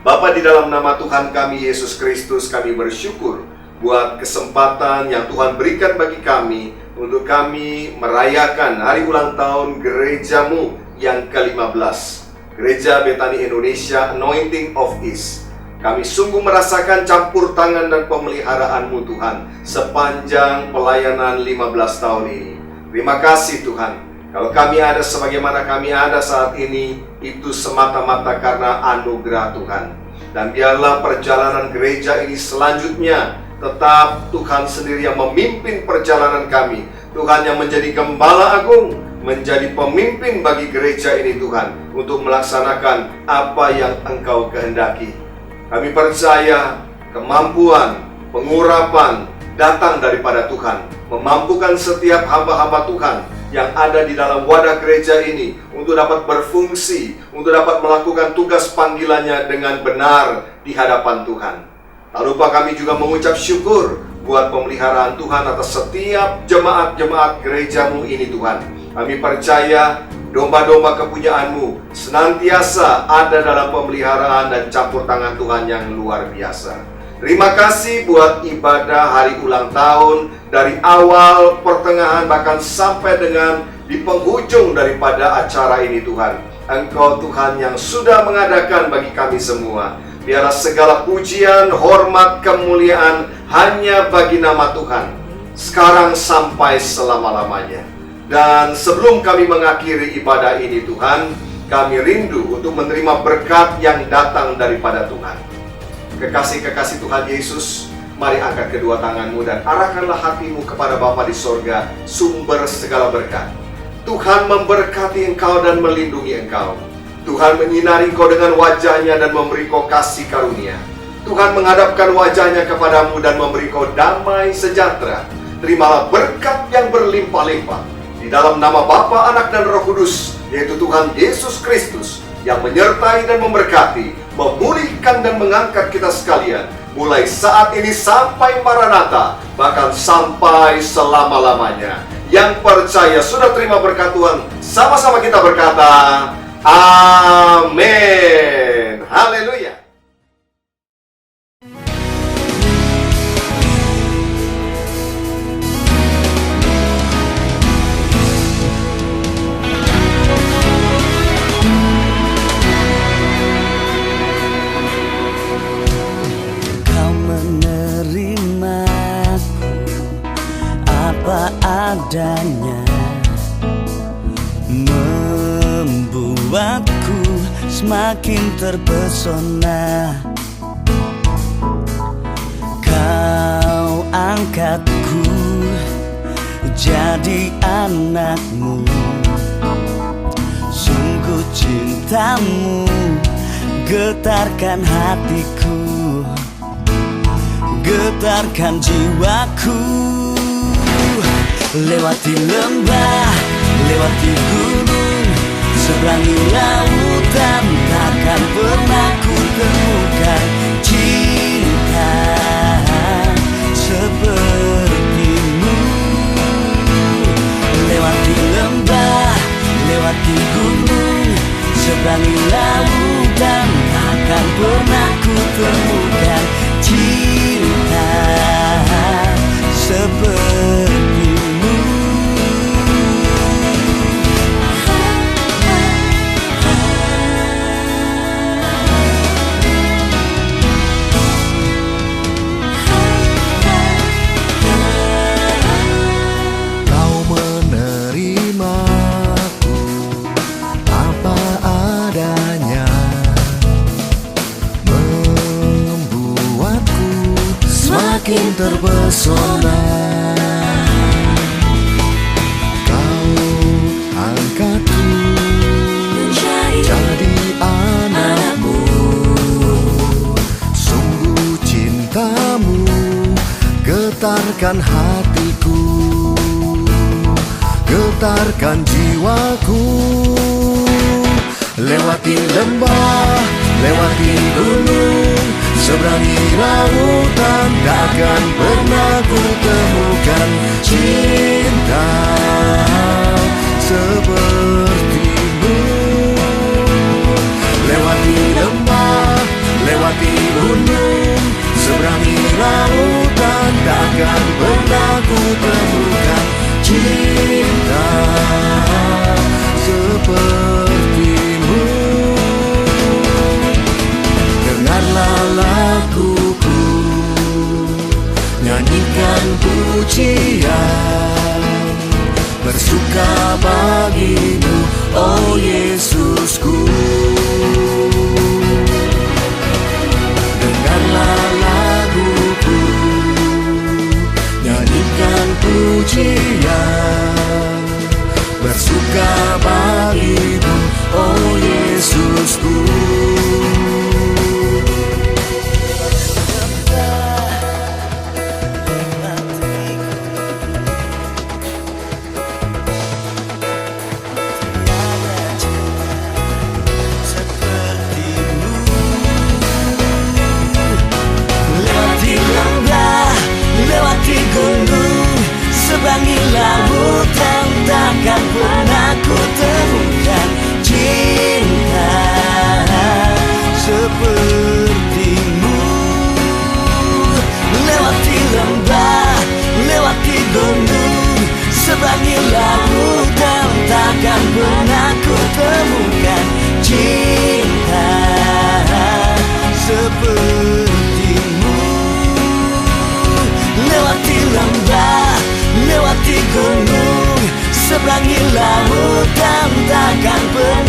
Bapa, di dalam nama Tuhan kami Yesus Kristus, kami bersyukur buat kesempatan yang Tuhan berikan bagi kami untuk kami merayakan hari ulang tahun gerejamu yang ke-15, Gereja Bethany Indonesia Anointing of East. Kami sungguh merasakan campur tangan dan pemeliharaanmu Tuhan sepanjang pelayanan 15 tahun ini. Terima kasih Tuhan. Kalau kami ada sebagaimana kami ada saat ini, itu semata-mata karena anugerah Tuhan. Dan biarlah perjalanan gereja ini selanjutnya tetap Tuhan sendiri yang memimpin perjalanan kami. Tuhan yang menjadi gembala agung, menjadi pemimpin bagi gereja ini Tuhan, untuk melaksanakan apa yang Engkau kehendaki. Kami percaya kemampuan, pengurapan datang daripada Tuhan, memampukan setiap hamba-hamba Tuhan yang ada di dalam wadah gereja ini untuk dapat berfungsi, untuk dapat melakukan tugas panggilannya dengan benar di hadapan Tuhan. Tak lupa kami juga mengucap syukur buat pemeliharaan Tuhan atas setiap jemaat-jemaat gerejamu ini Tuhan. Kami percaya domba-domba kepunyaanmu senantiasa ada dalam pemeliharaan dan campur tangan Tuhan yang luar biasa. Terima kasih buat ibadah hari ulang tahun dari awal, pertengahan, bahkan sampai dengan di penghujung daripada acara ini Tuhan. Engkau Tuhan yang sudah mengadakan bagi kami semua. Biarlah segala pujian, hormat, kemuliaan hanya bagi nama Tuhan, sekarang sampai selama-lamanya. Dan sebelum kami mengakhiri ibadah ini Tuhan, kami rindu untuk menerima berkat yang datang daripada Tuhan. Kekasih-kekasih Tuhan Yesus, mari angkat kedua tanganmu dan arahkanlah hatimu kepada Bapa di sorga, sumber segala berkat. Tuhan memberkati engkau dan melindungi engkau. Tuhan menyinari kau dengan wajah-Nya dan memberi kau kasih karunia. Tuhan menghadapkan wajah-Nya kepadamu dan memberi kau damai sejahtera. Terimalah berkat yang berlimpah-limpah. Di dalam nama Bapa, Anak, dan Roh Kudus, yaitu Tuhan Yesus Kristus, yang menyertai dan memberkati, memulihkan dan mengangkat kita sekalian, mulai saat ini sampai Maranatha, bahkan sampai selama-lamanya. Yang percaya sudah terima berkat Tuhan, sama-sama kita berkata, amin. Haleluya. Adanya membuatku semakin terpesona. Kau angkatku jadi anakmu. Sungguh cintamu getarkan hatiku, getarkan jiwaku. Lewati lembah, lewati gunung, seberangi lautan, takkan pernah ku temukan cinta sepertimu. Lewati lembah, lewati gunung, seberangi lautan, takkan pernah ku temukan cinta sepertimu. Semakin terpesona. Kau angkatku jadi anakmu. Sungguh cintamu getarkan hatiku, getarkan jiwaku. Lewati lembah, lewati gunung, seberangi lautan, takkan pernah ku temukan cinta sepertimu. Lewati lembah, lewati gunung, seberangi lautan, takkan pernah ku temukan cinta sepertimu. Dengarlah laguku, nyanyikan pujian, bersuka bagimu, oh Yesusku. Dengarlah laguku, nyanyikan pujian, bersuka bagimu, oh Yesusku. Seberangi lautan, takkan pernah ku temukan cinta sepertimu. Lewati lembah, lewati gunung, seberangi lautan, takkan pernah ku temukan cinta sepertimu. Lewati lembah, lewati gunung, seberangi lautan, takkan pernah